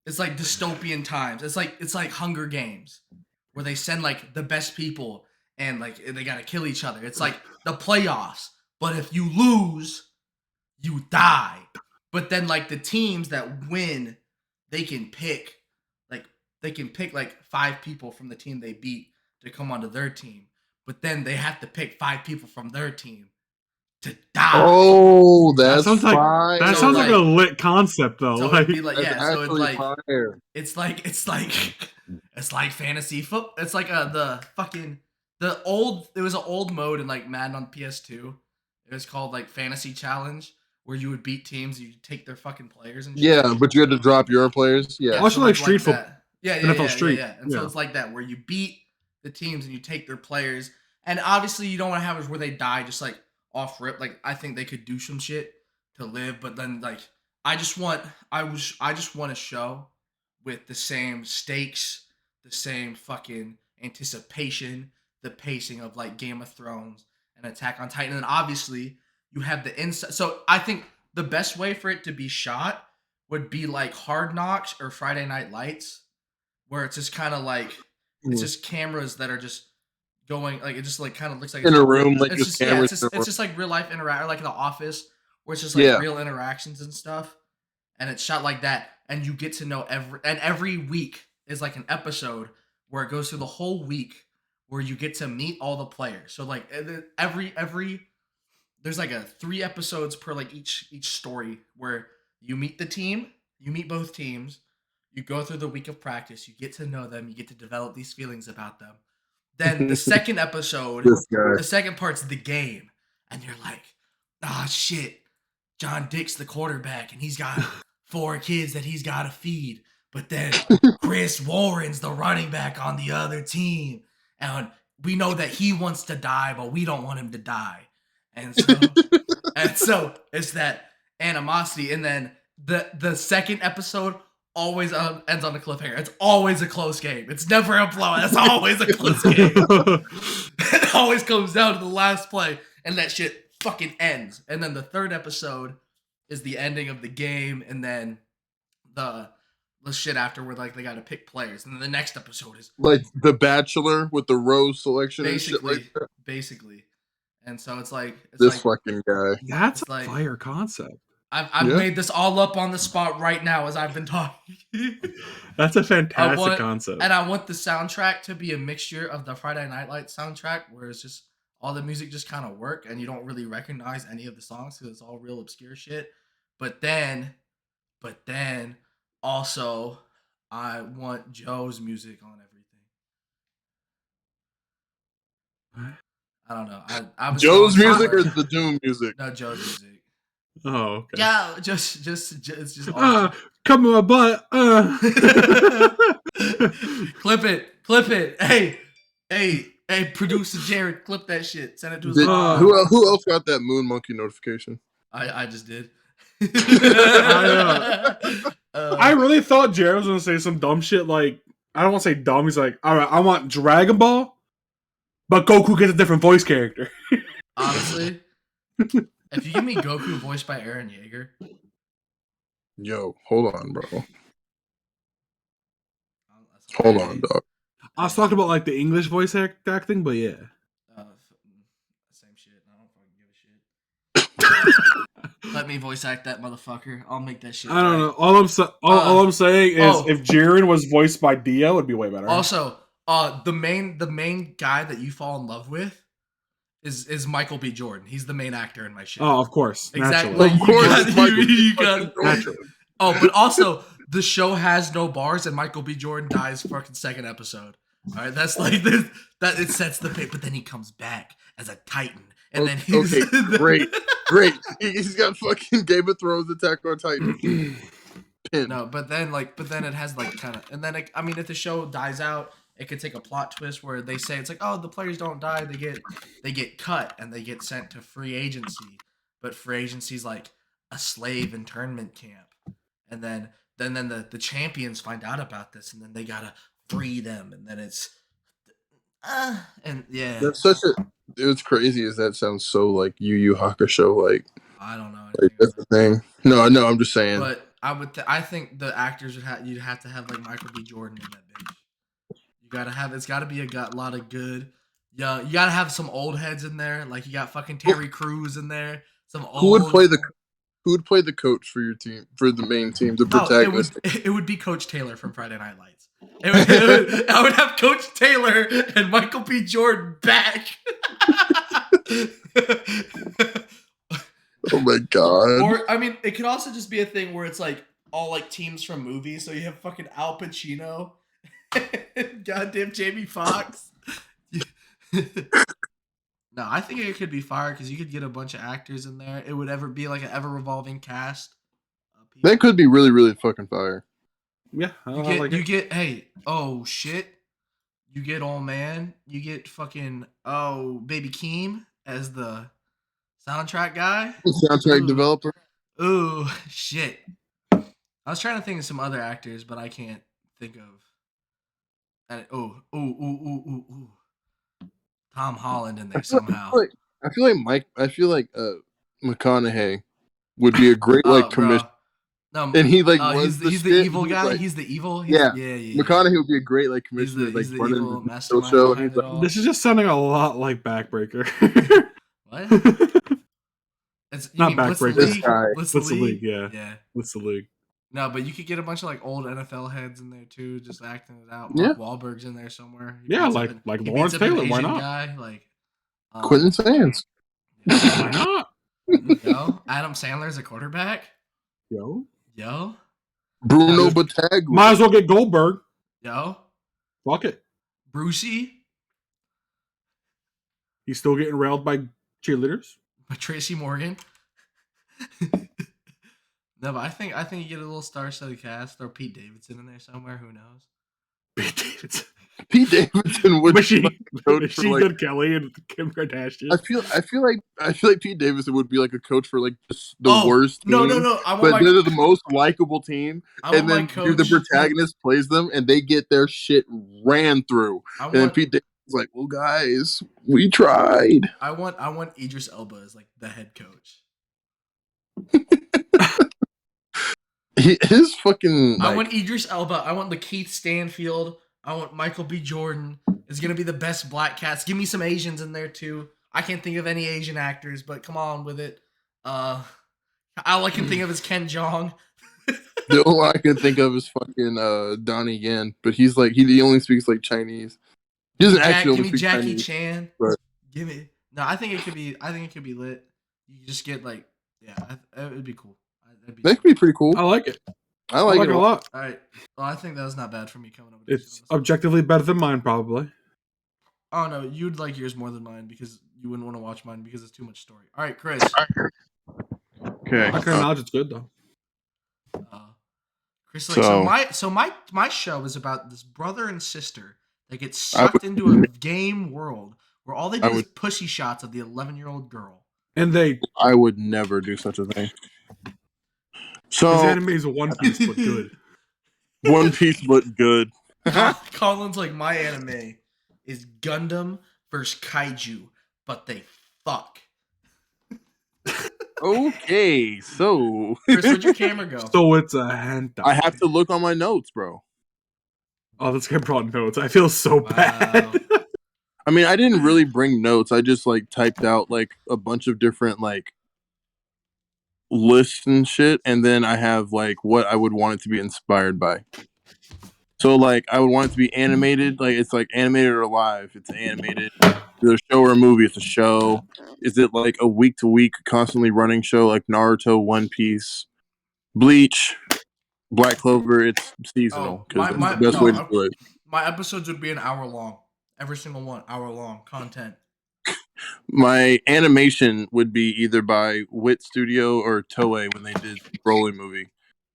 dystopian times. It's like Hunger Games, where they send like the best people and like they gotta kill each other. It's like the playoffs, but if you lose, you die. But then like the teams that win, they can pick like 5 people from the team they beat to come onto their team. But then they have to pick 5 people from their team to die. Oh, that sounds like a lit concept though. So it's like fantasy football. It's like there was an old mode in like Madden on PS2. It was called like Fantasy Challenge, where you would beat teams, you take their fucking players and shit. Yeah, but you had to drop your players. Yeah. Also like Street Football. NFL Street. And so it's like that, where you beat the teams and you take their players. And obviously you don't want to have it where they die just like off rip. Like I think they could do some shit to live, but then like I just want a show with the same stakes, the same fucking anticipation, the pacing of like Game of Thrones and Attack on Titan. And obviously you have the inside. So I think the best way for it to be shot would be like Hard Knocks or Friday Night Lights, where it's just kind of like it's just cameras that are just going like it just like kind of looks like in a room, like it's just, cameras. It's just like real life interaction, like in The Office, where it's just like real interactions and stuff, and it's shot like that, and you get to know every week is like an episode where it goes through the whole week, where you get to meet all the players. So like every there's like 3 episodes per like each story, where you meet the team, you meet both teams, you go through the week of practice, you get to know them, you get to develop these feelings about them. Then the second episode, the second part's the game. And you're like, ah, shit, John Dick's the quarterback and he's got 4 kids that he's got to feed. But then Chris Warren's the running back on the other team. And we know that he wants to die, but we don't want him to die. And so it's that animosity. And then the second episode always ends on a cliffhanger. It's always a close game. It's never a blowout. It's always a close game. It always comes down to the last play, and that shit fucking ends. And then the third episode is the ending of the game, and then the shit after where like they got to pick players. And then the next episode is like The Bachelor with the rose selection basically, and shit like that. Basically. And so it's like fucking guy. That's a fire concept. I've made this all up on the spot right now as I've been talking. That's a fantastic concept. And I want the soundtrack to be a mixture of the Friday Night Lights soundtrack, where it's just all the music just kind of work and you don't really recognize any of the songs because it's all real obscure shit. But then also I want Joe's music on everything. I don't know. I was Joe's music or the Doom music? No, Joe's music. Oh, okay. Yeah, just it's just awesome. Come on my butt. Clip it. Hey, producer Jared, clip that shit. Send it to his mom. Who else got that Moon Monkey notification? I just did. I really thought Jared was gonna say some dumb shit like, I don't want to say dumb. He's like, all right, I want Dragon Ball, But Goku gets a different voice character. Honestly, if you give me Goku voiced by Eren Yeager, Yo, hold on, bro. Hold on, dog. I was talking about like the English voice acting, but yeah. Same shit. I don't fucking give a shit. Let me voice act that motherfucker. I'll make that shit. I don't know. All I'm saying is, if Jiren was voiced by Dio, it'd be way better. Also, the main guy that you fall in love with is Michael B. Jordan. He's the main actor in my shit. Oh, of course, exactly. Naturally. Of course, you got it. Naturally. Oh, but also the show has no bars, and Michael B. Jordan dies fucking second episode. All right, that's like this. That it sets the pace, but then he comes back as a Titan, and then he's great. He's got fucking Game of Thrones, Attack on Titan. No, but then it has like kind of, and then if the show dies out, it could take a plot twist where they say it's like, oh, the players don't die, they get cut and they get sent to free agency, but free agency's like a slave internment camp, and then the champions find out about this, and then they gotta free them, and then it's and yeah, that's such a. It's crazy as that sounds so like Yu Yu Hakusho, like I don't know. Like that's the thing. No, I'm just saying. But I think the actors you'd have to have like Michael B. Jordan in that bitch. You gotta have it's gotta be a lot of good. Yeah, you gotta have some old heads in there. Like you got fucking Terry Crews in there. Some old. Who would play the coach for your team, for the main team, the protagonist? It would be Coach Taylor from Friday Night Lights. I would have Coach Taylor and Michael B. Jordan back. Oh my god. Or it could also just be a thing where it's like all like teams from movies. So you have fucking Al Pacino, goddamn Jamie Foxx. No, I think it could be fire because you could get a bunch of actors in there. It would ever be like an ever revolving cast. That could be really, really fucking fire. Yeah, you get hey, oh shit. You get old man. You get fucking Baby Keem as the soundtrack guy. Soundtrack developer. Ooh, shit. I was trying to think of some other actors, but I can't think of. Ooh. Tom Holland in there somehow. I feel like McConaughey would be a great commissioner. No, and he he's the evil guy. Like, he's the evil. Yeah. McConaughey would be a great commissioner. He's the evil mastermind show. Behind it all. This is just sounding a lot like Backbreaker. What? It's not Backbreaker. Blitz the League. Yeah. Blitz the League. No, but you could get a bunch of old NFL heads in there too, just acting it out. Mark Wahlberg's in there somewhere. Like Lawrence Taylor. Why not? Guy, Quentin Sands. Why not? Yo, Adam Sandler's a quarterback. Yo. Bruno Bataglia. Might as well get Goldberg. Yo. Fuck it. Brucey. He's still getting railed by cheerleaders. By Tracy Morgan. No, but I think you get a little star-studded cast. Throw Pete Davidson in there somewhere. Who knows? Pete Davidson would Machine Gun Kelly and Kim Kardashian. I feel like Pete Davidson would be like a coach for just the worst team. No. But they're the most likable team. And then the protagonist plays them and they get their shit ran through. And then Pete Davidson's like, well guys, we tried. I want Idris Elba as the head coach. His fucking I want Idris Elba. I want Lakeith Stanfield. I want Michael B. Jordan. Is gonna be the best black cast. Give me some Asians in there too. I can't think of any Asian actors, but come on with it. All I can think of is Ken Jeong. The only one I can think of is fucking Donnie Yen, but he only speaks Chinese. He doesn't actually give me speak Jackie Chinese, Chan. but... Give me I think it could be lit. You just get it would be cool. That could be pretty cool. I like it. I like it a lot. All right. Well, I think that was not bad for me coming up with It's objectively better than mine, probably. Oh, no. You'd like yours more than mine because you wouldn't want to watch mine because it's too much story. All right, Chris. Okay. I can acknowledge it's good, though. Chris, my show is about this brother and sister that get sucked into a game world where all they do is pushy shots of the 11-year-old girl. And I would never do such a thing. So his anime is One Piece, but good. One Piece, but good. Colin's my anime is Gundam versus kaiju, but they fuck. Okay, so Chris, where'd your camera go? So it's a hentai. I have to look on my notes, bro. Oh, this guy brought notes. I feel so bad. I mean, I didn't really bring notes. I just like typed out like a bunch of different like lists and shit, and then I have like what I would want it to be inspired by. So like I would want it to be animated, like it's like animated or live. It's animated. Is it a show or a movie? It's a show. Is it like a week to week, constantly running show like Naruto, One Piece, Bleach, Black Clover? It's seasonal because that's the best way to do it. My episodes would be an hour long. Every single one, hour long content. My animation would be either by Wit Studio or Toei when they did the Broly movie.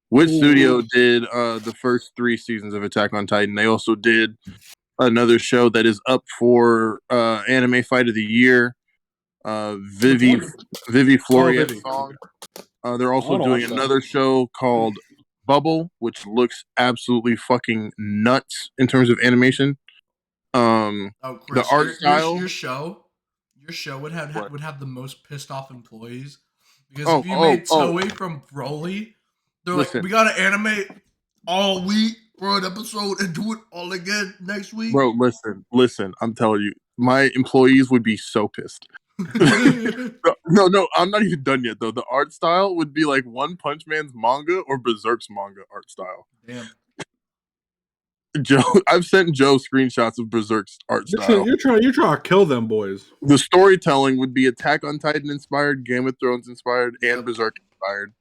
Wit Studio did the first 3 seasons of Attack on Titan. They also did another show that is up for Anime Fight of the Year. Vivi Floriet's song. They're also doing another show called Bubble, which looks absolutely fucking nuts in terms of animation. Chris, the art style. Your show would have the most pissed off employees because if you made Toei from Broly, they're like, we gotta animate all week for an episode and do it all again next week. Bro, listen. I'm telling you, my employees would be so pissed. No, I'm not even done yet though. The art style would be like One Punch Man's manga or Berserk's manga art style. Damn. Joe, I've sent Joe screenshots of Berserk's art style. You're trying to kill them boys. The storytelling would be Attack on Titan inspired, Game of Thrones inspired, and Berserk inspired.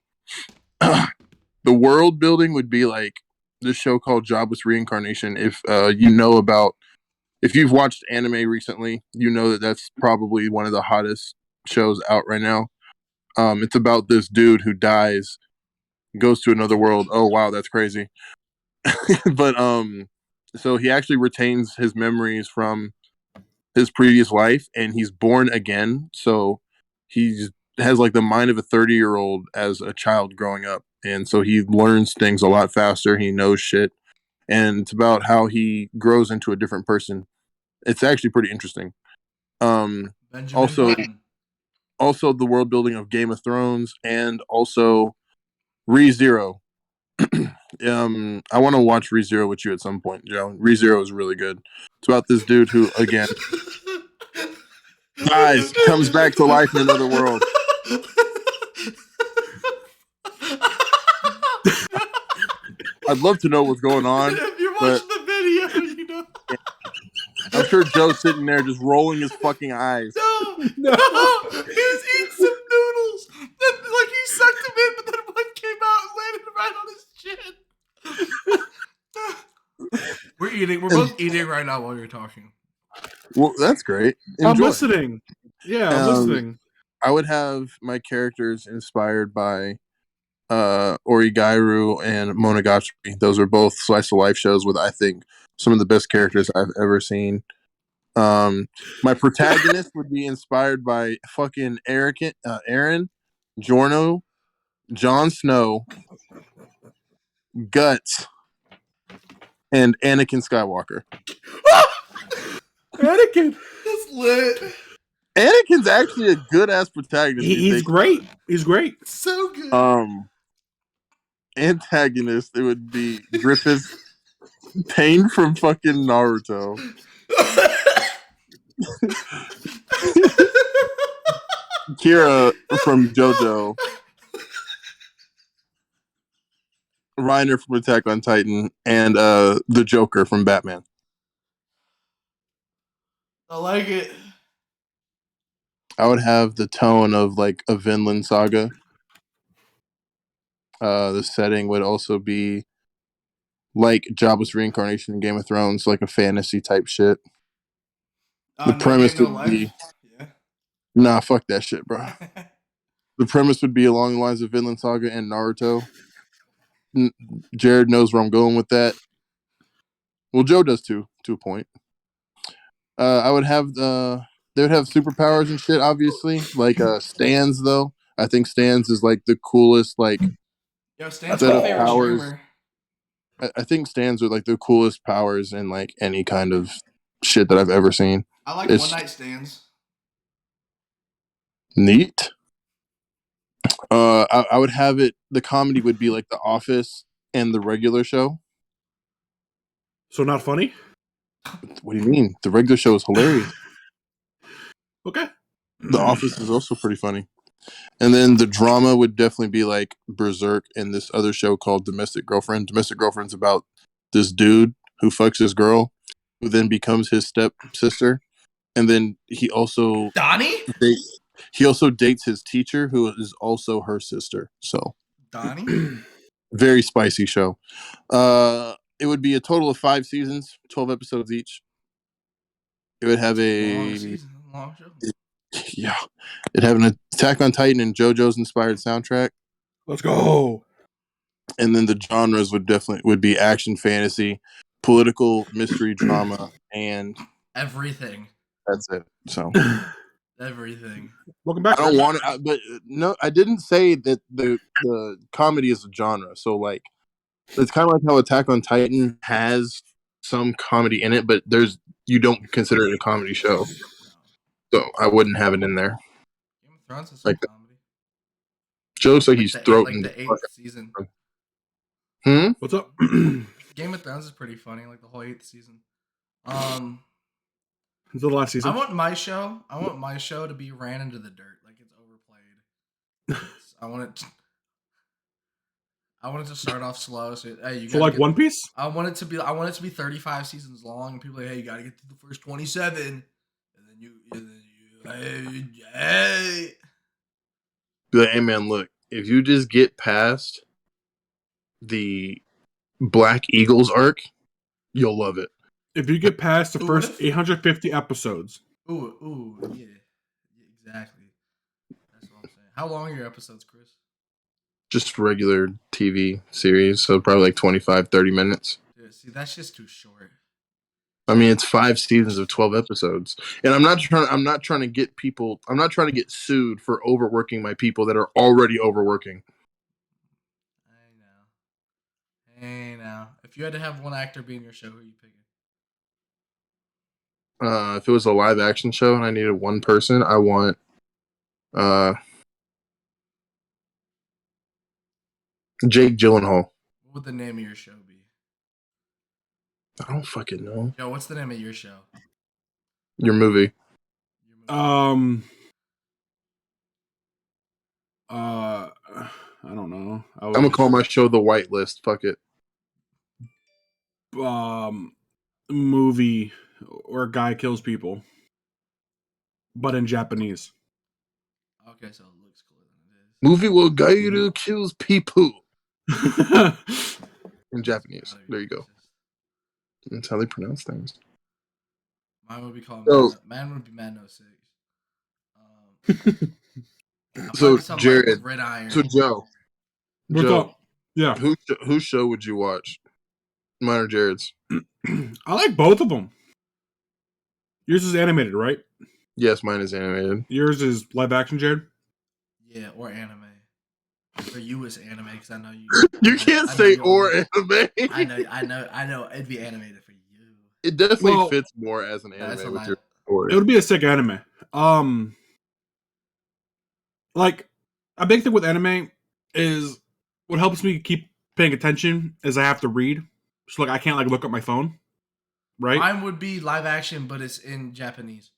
The world building would be like this show called Jobless Reincarnation. If if you've watched anime recently, you know that that's probably one of the hottest shows out right now. It's about this dude who dies, goes to another world. Oh wow, that's crazy. But so he actually retains his memories from his previous life, and he's born again. So he has like the mind of a 30-year-old as a child growing up, and so he learns things a lot faster. He knows shit, and it's about how he grows into a different person. It's actually pretty interesting. Also the world building of Game of Thrones, and also ReZero. I want to watch ReZero with you at some point, Joe. ReZero is really good. It's about this dude who, again, dies, comes back to life in another world. I'd love to know what's going on. If you watch the video, you know. I'm sure Joe's sitting there just rolling his fucking eyes. No. He's eating some noodles. Like he sucked them in, but then one came out and landed right on his chin. We're both eating right now while you're talking. Well, that's great. Enjoy. I'm listening. Yeah, I'm listening. I would have my characters inspired by Origairu and Monogatari. Those are both slice of life shows with, I think, some of the best characters I've ever seen. My protagonist would be inspired by fucking Aaron, Jorno, Jon Snow, Guts, and Anakin Skywalker. Anakin, that's lit. Anakin's actually a good ass protagonist. He's great. He's great. So good. Antagonist, it would be Griffith, Pain from fucking Naruto. Kira from JoJo. Reiner from Attack on Titan, and the Joker from Batman. I like it. I would have the tone of like a Vinland Saga. The setting would also be like Jobless Reincarnation in Game of Thrones, like a fantasy type shit. The premise would be... Yeah. Nah, fuck that shit, bro. The premise would be along the lines of Vinland Saga and Naruto. Jared knows where I'm going with that. Well, Joe does too, to a point. I would have they would have superpowers and shit, obviously. Like Stans, though. I think Stans is like the coolest, like, Stan's my favorite powers. streamer. I think Stans are like the coolest powers in like any kind of shit that I've ever seen. I like one night stands. Neat. I would have it. The comedy would be like The Office and the regular show. So not funny? What do you mean? The regular show is hilarious. Okay. The Office is also pretty funny. And then the drama would definitely be like Berserk and this other show called Domestic Girlfriend. Domestic Girlfriend's about this dude who fucks his girl, who then becomes his stepsister. And then he also Donnie? He also dates his teacher, who is also her sister. So Donnie? very spicy show. It would be a total of 5 seasons, 12 episodes each. It would have long show. Yeah, it'd have an Attack on Titan and JoJo's inspired soundtrack. Let's go. And then the genres would be action, fantasy, political, mystery, drama, and everything. That's it. So everything. Welcome back. I don't want it, but no, I didn't say that the comedy is a genre. So like, it's kind of like how Attack on Titan has some comedy in it, but you don't consider it a comedy show. So I wouldn't have it in there. Game of Thrones is some comedy. Joe said he's throating the 8th season. What's up? Game of Thrones is pretty funny, like the whole 8th season. The last season. I want my show to be ran into the dirt, like it's overplayed. I want it to start off slow. So hey, like One Piece. I want it to be 35 seasons long, and people are like, hey, you gotta get through the first 27, and then you hey. Be like, hey man, look, if you just get past the Black Eagles arc, you'll love it. If you get past the first 850 episodes. Ooh, yeah, exactly. That's what I'm saying. How long are your episodes, Chris? Just regular TV series, so probably like 25, 30 minutes. Dude, see, that's just too short. I mean, it's 5 seasons of 12 episodes, and I'm not trying to get sued for overworking my people that are already overworking. Hey now, if you had to have one actor be in your show, who are you picking? If it was a live action show and I needed one person, I want Jake Gyllenhaal. What would the name of your show be? I don't fucking know. Yo, what's the name of your show? Your movie. I don't know. I'm gonna call my show The White List. Fuck it. Movie where a guy kills people, but in Japanese. Okay, so it looks cooler than it is. Movie where a guy kills people in Japanese. There you go. That's how they pronounce things. Mine would be called Man would be Man No 6. So Jared, Red Iron. so Joe, yeah, whose show would you watch? Mine or Jared's? I like both of them. Yours is animated, right? Yes, mine is animated. Yours is live action, Jared? Yeah, or anime. For you, it's anime because I know you. You can't say or anime. I know. It'd be animated for you. It definitely fits more as an anime with your story. It would be a sick anime. Like a big thing with anime is what helps me keep paying attention is I have to read. So like I can't like look at my phone. Right? Mine would be live action, but it's in Japanese.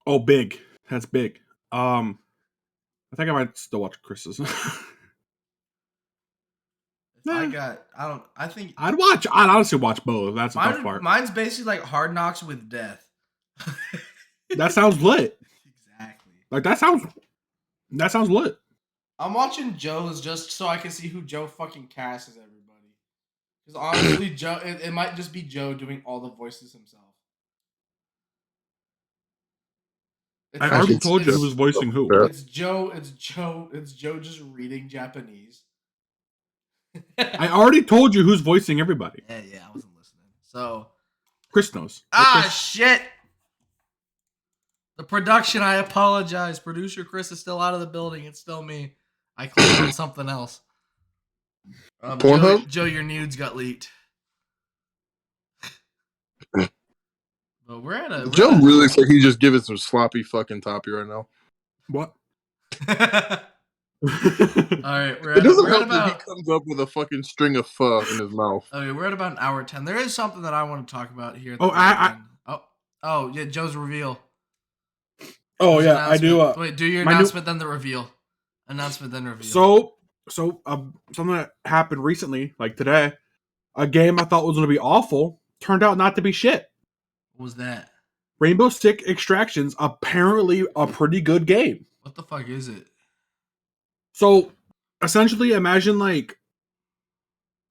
Oh, big. That's big. I think I might still watch Chris's. I'd honestly watch both. That's the tough part. Mine's basically like Hard Knocks with death. That sounds lit. Exactly. Like that sounds lit. I'm watching Joe's just so I can see who Joe fucking casts as everybody. Because honestly, Joe, it might just be Joe doing all the voices himself. I already told you who was voicing who. It's Joe just reading Japanese. I already told you who's voicing everybody. Yeah, I wasn't listening. So Chris knows. Shit. The production, I apologize. Producer Chris is still out of the building. It's still me. I clicked on something else. Joe, your nudes got leaked. But But we're at a Joe really looks like he's just giving some sloppy fucking toppy right now. What? All right, It doesn't help that he comes up with a fucking string of pho in his mouth. Okay, we're at about an hour 10. There is something that I want to talk about here. Oh, yeah, Joe's reveal. Oh yeah, I do. Wait, do your announcement, then the reveal. Announcement, then reveal. So something that happened recently, like today, a game I thought was going to be awful turned out not to be shit. What was that? Rainbow Six Extractions, apparently a pretty good game. What the fuck is it? So, essentially, imagine like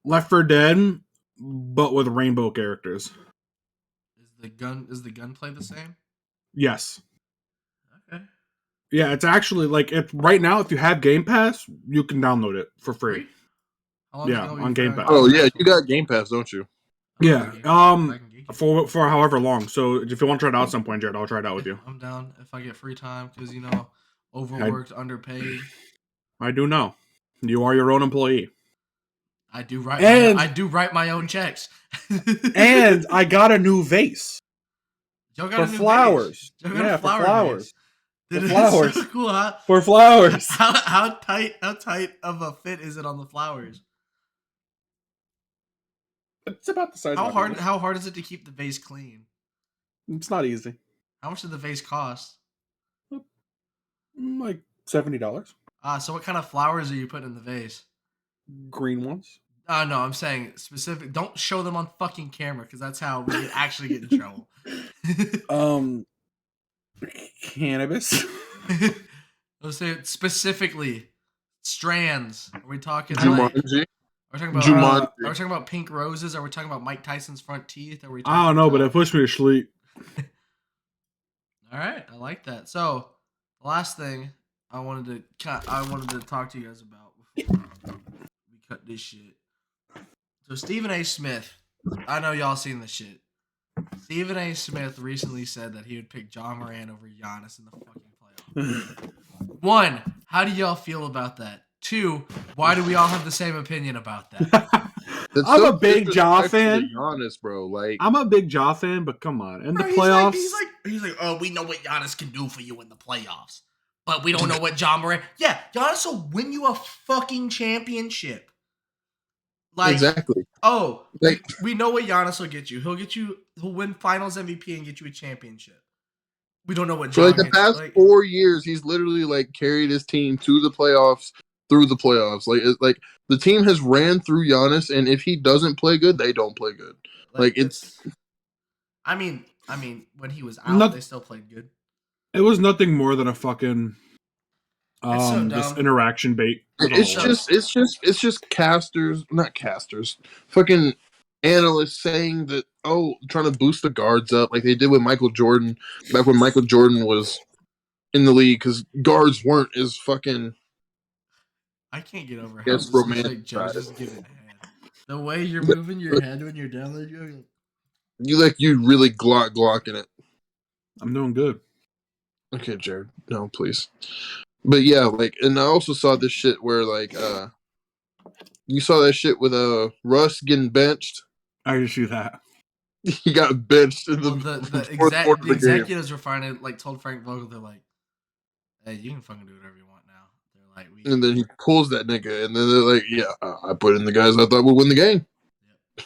Left 4 Dead, but with rainbow characters. Is the gunplay the same? Yes. Okay. Yeah, it's actually like right now. If you have Game Pass, you can download it for free. Yeah, on Game Pass. Oh yeah, you got Game Pass, don't you? Yeah. For however long. So if you want to try it out at some point, Jared, I'll try it out with you. I'm down if I get free time because overworked, underpaid. I do know. You are your own employee. I do write my own checks. And I got a new vase. Joe got for flowers. Yeah, for flowers. For flowers. So cool, huh? For flowers. How tight of a fit is it on the flowers? It's about the size. How hard is it to keep the vase clean? It's not easy. How much did the vase cost? Like $70. So what kind of flowers are you putting in the vase? Green ones. No, I'm saying specific. Don't show them on fucking camera because that's how we actually get in trouble. Cannabis. Let's say it specifically. Strands. Are we talking Jumanji? Are we talking about pink roses? Are we talking about Mike Tyson's front teeth? Are we? I don't know, but it pushed me to sleep. All right, I like that. So, the last thing I wanted to talk to you guys about before we cut this shit. So Stephen A. Smith, I know y'all seen this shit. Stephen A. Smith recently said that he would pick John Moran over Giannis in the fucking playoffs. 1, how do y'all feel about that? 2, why do we all have the same opinion about that? I'm a big Ja fan. Giannis, bro. Like, I'm a big Ja fan, but come on, in the playoffs, he's like, oh, we know what Giannis can do for you in the playoffs, but we don't know what John Moran. Yeah, Giannis will win you a fucking championship. Like, exactly. Oh, like, we know what Giannis will get you. He'll win Finals MVP and get you a championship. We don't know what. For like the past 4 years, he's literally like carried his team to the playoffs, through the playoffs. Like the team has ran through Giannis, and if he doesn't play good, they don't play good. Like it's. I mean, when he was out, they still played good. It was nothing more than a fucking this interaction bait. It's just casters, not casters, fucking analysts saying that, trying to boost the guards up like they did with Michael Jordan back when Michael Jordan was in the league because guards weren't as fucking. I can't get over how romantic Joe's just giving head. The way you're moving your head when you're down there, Joe. You really glocking it. I'm doing good. Okay, Jared. No, please. But yeah, like, and I also saw this shit where, like, you saw that shit with Russ getting benched. I did see that. He got benched in the executives were finally told Frank Vogel, they're like, "Hey, you can fucking do whatever you want now." They're like, and then he pulls that nigga, and then they're like, "Yeah, I put in the guys I thought would win the game."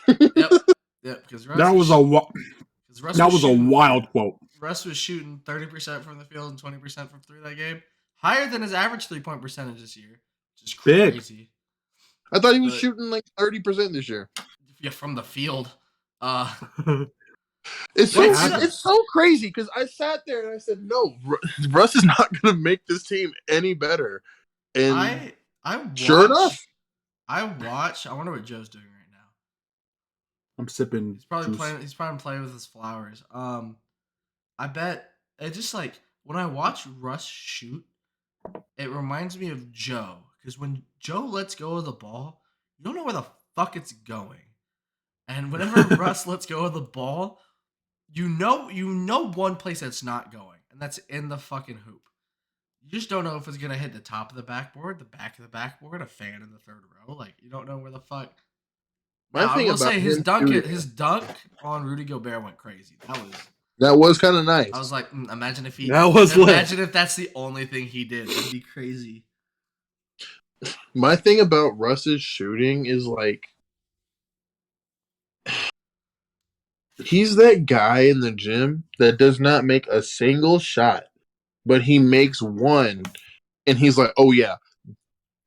Yep. Because that was a wild quote. Russ was shooting 30% from the field and 20% from three that game. Higher than his average 3-point percentage this year. Which is crazy. Big. I thought he was shooting like 30% this year. Yeah, from the field. It's so crazy because I sat there and I said, no, Russ is not going to make this team any better. And sure enough. I wonder what Joe's doing right now. I'm sipping. He's probably playing with his flowers. I bet it just like when I watch Russ shoot, it reminds me of Joe. Because when Joe lets go of the ball, you don't know where the fuck it's going. And whenever Russ lets go of the ball, you know one place that's not going, and that's in the fucking hoop. You just don't know if it's gonna hit the top of the backboard, the back of the backboard, a fan in the third row. Like, you don't know where the fuck. I will say his dunk on Rudy Gobert went crazy. That was kind of nice. I was like, imagine if if that's the only thing he did. That'd be crazy. My thing about Russ's shooting is like, he's that guy in the gym that does not make a single shot, but he makes one, and he's like, "Oh yeah,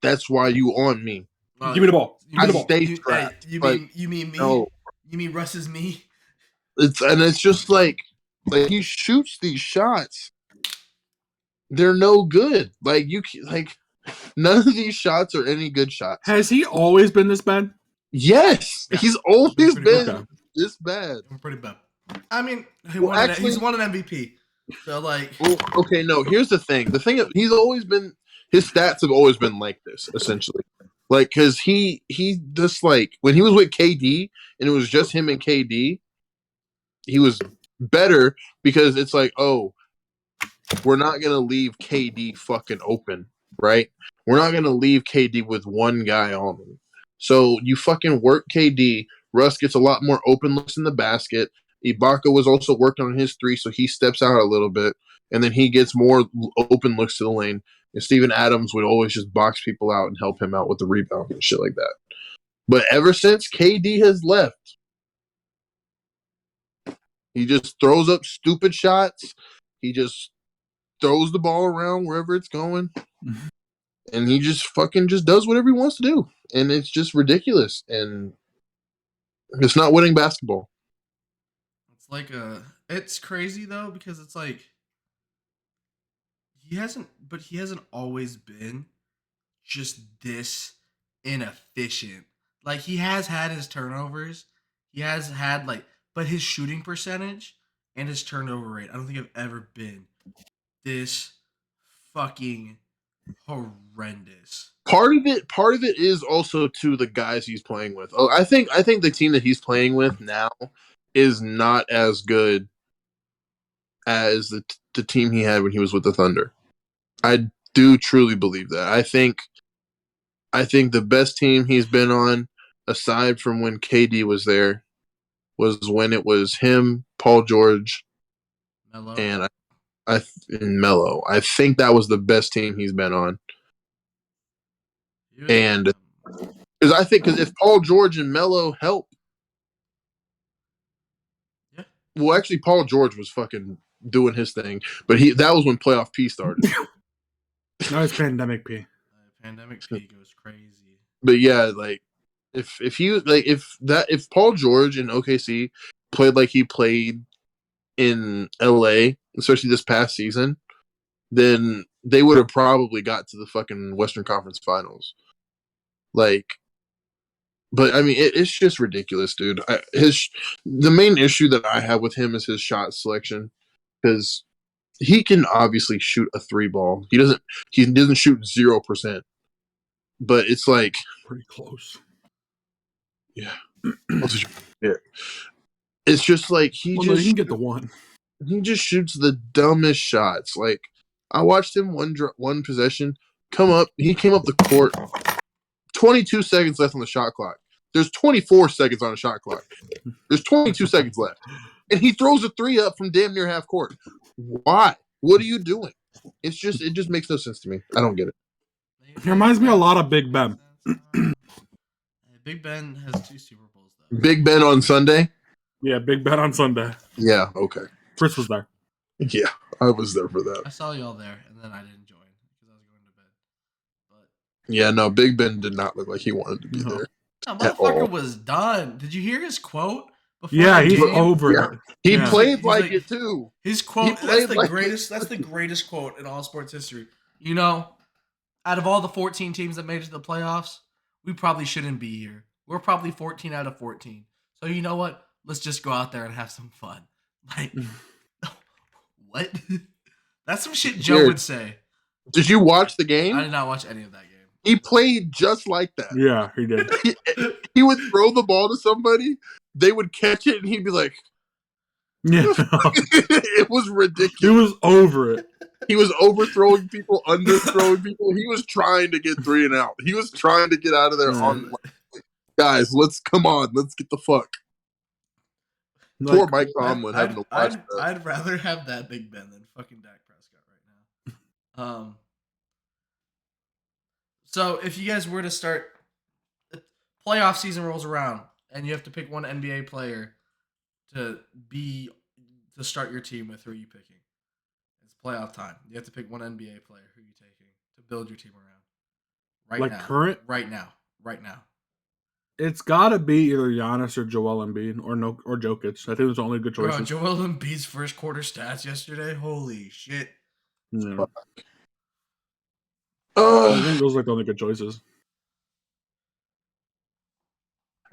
that's why you on me. Give me the ball. I stay trapped." You mean me? No. You mean Russ is me? It's just like he shoots these shots. They're no good. Like none of these shots are any good shots. Has he always been this bad? Yes, yeah. He's always been this bad. Pretty bad. I mean, he's won an MVP. So like, okay, no. Here's the thing. He's always been. His stats have always been like this, essentially. Like, because he just like when he was with KD and it was just him and KD, he was better because it's like, oh, we're not gonna leave KD fucking open, right? We're not gonna leave KD with one guy on him. So you fucking work KD. Russ gets a lot more open looks in the basket. Ibaka was also working on his three, so he steps out a little bit, and then he gets more open looks to the lane. And Steven Adams would always just box people out and help him out with the rebound and shit like that. But ever since KD has left, he just throws up stupid shots. He just throws the ball around wherever it's going. And he just fucking just does whatever he wants to do. And it's just ridiculous. And it's not winning basketball. It's like it's crazy though, because it's like he hasn't always been just this inefficient. Like, he has had his turnovers. He has had but his shooting percentage and his turnover rate, I don't think I've ever been this fucking horrendous. Part of it is also to the guys he's playing with. Oh, I think the team that he's playing with now is not as good as the team he had when he was with the Thunder. I do truly believe that. I think the best team he's been on, aside from when KD was there, was when it was him, Paul George, Melo. and Melo. I think that was the best team he's been on. And because if Paul George and Melo help, yeah. Well, actually, Paul George was fucking doing his thing, but that was when playoff P started. No, it's pandemic P. Pandemic P goes crazy. But yeah, like if Paul George in OKC played like he played in LA, especially this past season, then they would have probably got to the fucking Western Conference Finals. Like, but I mean, it's just ridiculous, dude. The main issue that I have with him is his shot selection, because he can obviously shoot a 3-ball. He doesn't shoot 0%, but it's like pretty close. Yeah. Yeah. It's just like he can get the one. He just shoots the dumbest shots. Like, I watched him one possession come up. He came up the court. 22 seconds left on the shot clock. There's 24 seconds on the shot clock. There's 22 seconds left. And he throws a 3 up from damn near half court. Why? What are you doing? It just makes no sense to me. I don't get it. It reminds me a lot of Big Ben. Big Ben has 2 Super Bowls, though. Big Ben on Sunday? Yeah, Big Ben on Sunday. Yeah, okay. Chris was there. Yeah, I was there for that. I saw y'all there, and then I didn't join because I was going to bed. But yeah, no, Big Ben did not look like he wanted to be there. That motherfucker was done. Did you hear his quote? Yeah, he's over it. He played like it too. His quote, that's the greatest. That's the greatest quote in all sports history. You know, out of all the 14 teams that made it to the playoffs, we probably shouldn't be here. We're probably 14 out of 14. So you know what? Let's just go out there and have some fun. Like, what? That's some shit Joe would say. Did you watch the game? I did not watch any of that game. He played just like that. Yeah, he did. He would throw the ball to somebody, they would catch it, and he'd be like, yeah. It was ridiculous. He was over it. He was overthrowing people, underthrowing people. He was trying to get 3 and out. He was trying to get out of there on, guys, let's get the fuck. Like, Poor Mike Tomlin having to watch that. I'd rather have that Big Ben than fucking Dak Prescott right now. So if you guys were to start, playoff season rolls around and you have to pick one NBA player to start your team with, who are you picking? It's playoff time. You have to pick one NBA player. Who are you taking to build your team around? Current? Right now. It's got to be either Giannis or Joel Embiid or Jokic. I think those are only good choices. Bro, Joel Embiid's first quarter stats yesterday. Holy shit. Yeah. I think those are the only good choices.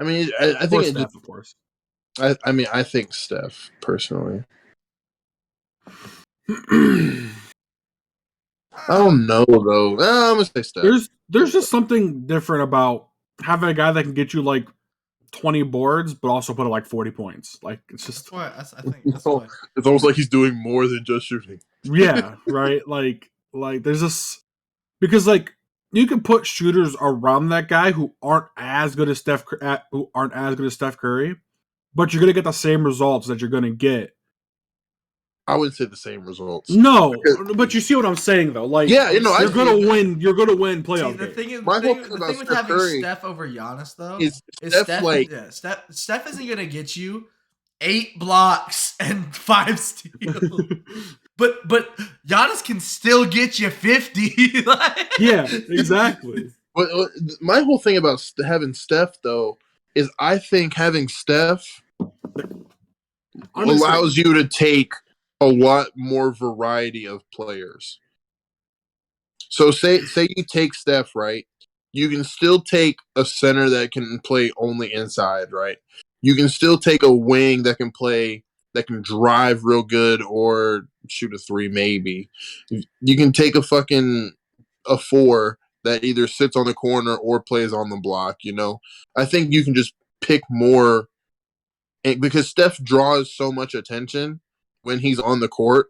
I mean, I think Steph, of course. I mean, I think Steph personally. I don't know though. I'm gonna say Steph. There's just something different about having a guy that can get you like 20 boards, but also put like 40 points. Like it's just. That's why I think that's why. It's almost like he's doing more than just shooting. Yeah, right. Like there's this, because like you can put shooters around that guy who aren't as good as Steph Curry, but you're gonna get the same results that you're gonna get. I wouldn't say the same results. No, but you see what I'm saying though. Like, yeah, you're gonna win. You're gonna win playoff games. The thing with having Curry Steph over Giannis though is Steph isn't gonna get you 8 blocks and 5 steals. But Giannis can still get you 50. Yeah, exactly. But my whole thing about having Steph though is I think having Steph allows you to take a lot more variety of players. So say you take Steph, right? You can still take a center that can play only inside, right? You can still take a wing that can drive real good or shoot a 3 maybe. You can take a 4 that either sits on the corner or plays on the block, you know? I think you can just pick more, because Steph draws so much attention when he's on the court.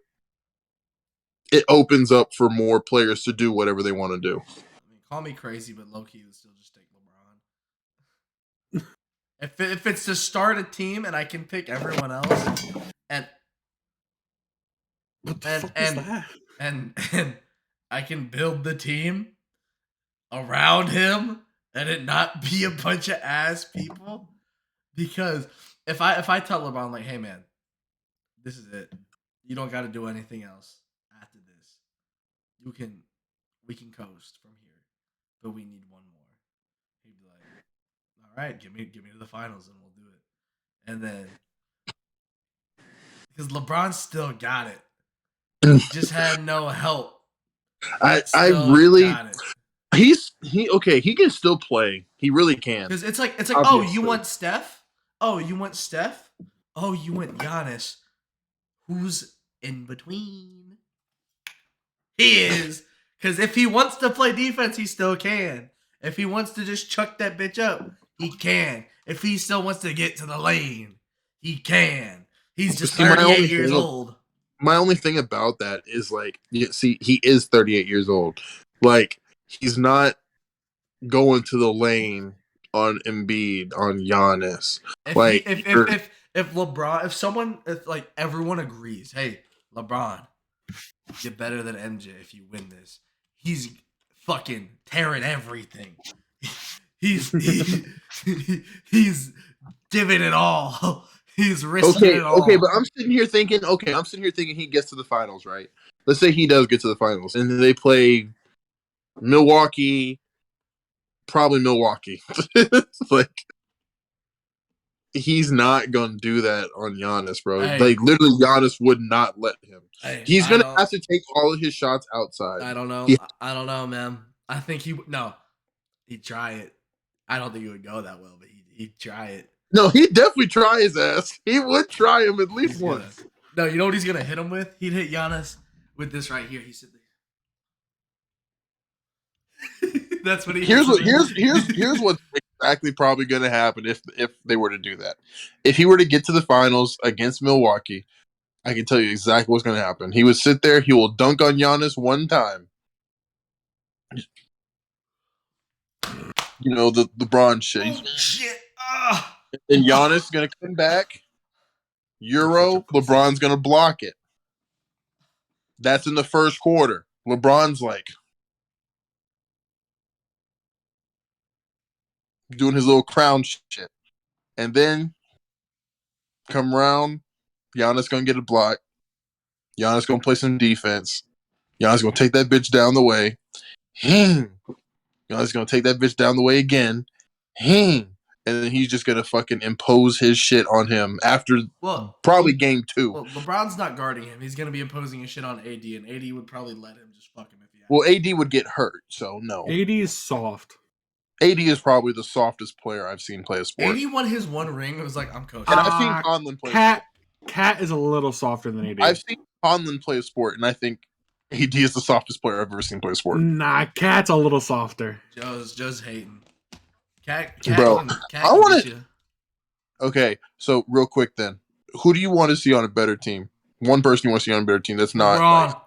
It opens up for more players to do whatever they want to do. I mean, call me crazy, but low-key would still just take LeBron. If it's to start a team and I can pick everyone else and I can build the team around him and it not be a bunch of ass people, because if I tell LeBron, like, hey man, this is it. You don't got to do anything else after this. We can coast from here, but we need one more. He'd be like, all right, give me to the finals and we'll do it. And then because LeBron still got it, he just had no help. I really. He can still play. He really can. Because it's like, obviously. Oh, you want Steph? Oh, you want Steph? Oh, you want Giannis? Who's in between? He is. Because if he wants to play defense, he still can. If he wants to just chuck that bitch up, he can. If he still wants to get to the lane, he can. He's just 38 years old. My only thing about that is, like, he is 38 years old. Like, he's not going to the lane on Embiid, on Giannis. If LeBron, if like everyone agrees, hey, LeBron, you're better than MJ if you win this. He's fucking tearing everything. He's giving it all. He's risking it all. Okay, but I'm sitting here thinking he gets to the finals, right? Let's say he does get to the finals, and they play Milwaukee, probably Milwaukee. Like, he's not gonna do that on Giannis, bro. Hey, like, literally, Giannis would not let him. Hey, he's gonna have to take all of his shots outside. I don't know. I don't know, man. I think he'd try it. I don't think he would go that well, but he'd try it. No, he'd definitely try his ass. He would try him at least once. No, you know what he's gonna hit him with? He'd hit Giannis with this right here. He said, "That's what he." Here's what's exactly probably gonna happen if they were to do that. If he were to get to the finals against Milwaukee, I can tell you exactly what's gonna happen. He would sit there. He will dunk on Giannis one time. You know, the LeBron shit. Oh, shit. And Giannis is gonna come back. Euro, LeBron's going to block it. That's in the first quarter. LeBron's like doing his little crown shit. And then come around, Giannis going to get a block. Giannis going to play some defense. Giannis going to take that bitch down the way. Giannis going to take that bitch down the way again. And then he's just going to fucking impose his shit on him after probably game 2. Well, LeBron's not guarding him. He's going to be imposing his shit on AD, and AD would probably let him just fuck him if he had. Well, AD would get hurt, so no. AD is soft. AD is probably the softest player I've seen play a sport. AD won his one ring. It was like, I'm coaching. And I've seen Conlon play Cat is a little softer than AD. I've seen Conlon play a sport, and I think AD is the softest player I've ever seen play a sport. Nah, Cat's a little softer. Joe's hating. Cat Bro, I want to. Okay, so real quick then. Who do you want to see on a better team? One person you want to see on a better team that's not LeBron.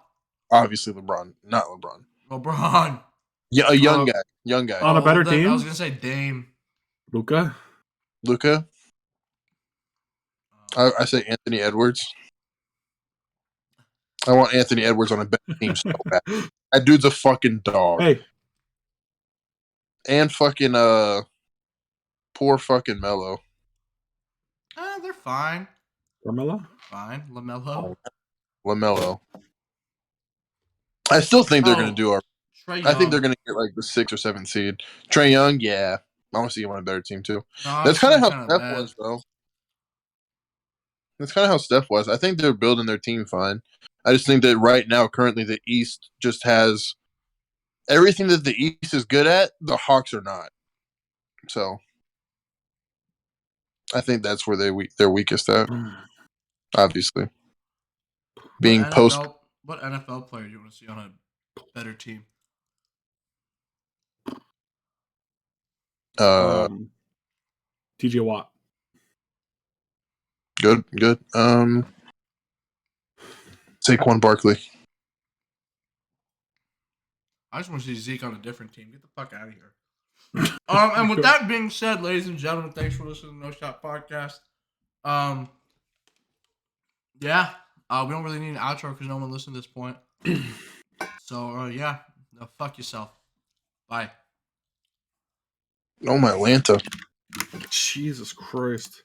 Obviously LeBron, not LeBron. LeBron. Yeah, a young guy. On a better team? I was going to say Dame. Luka? I say Anthony Edwards. I want Anthony Edwards on a better team so bad. That dude's a fucking dog. Hey. And fucking poor fucking Melo. They're fine. LaMelo? Fine. LaMelo. I still think they're going to do I think they're going to get like the 6th or 7th seed. Trae Young, yeah. I want to see him on a better team too. No, that's kind of how Steph was, though. That's kind of how Steph was. I think they're building their team fine. I just think that right now, currently, the East just has everything that the East is good at, the Hawks are not. So I think that's where they're weakest at. Obviously. What NFL player do you want to see on a better team? TJ Watt. Good. Saquon Barkley. I just want to see Zeke on a different team. Get the fuck out of here. And with that being said, ladies and gentlemen, thanks for listening to No Shot Podcast. Yeah, we don't really need an outro because no one listened to this point. So, yeah, fuck yourself. Bye. Oh, my Atlanta. Jesus Christ.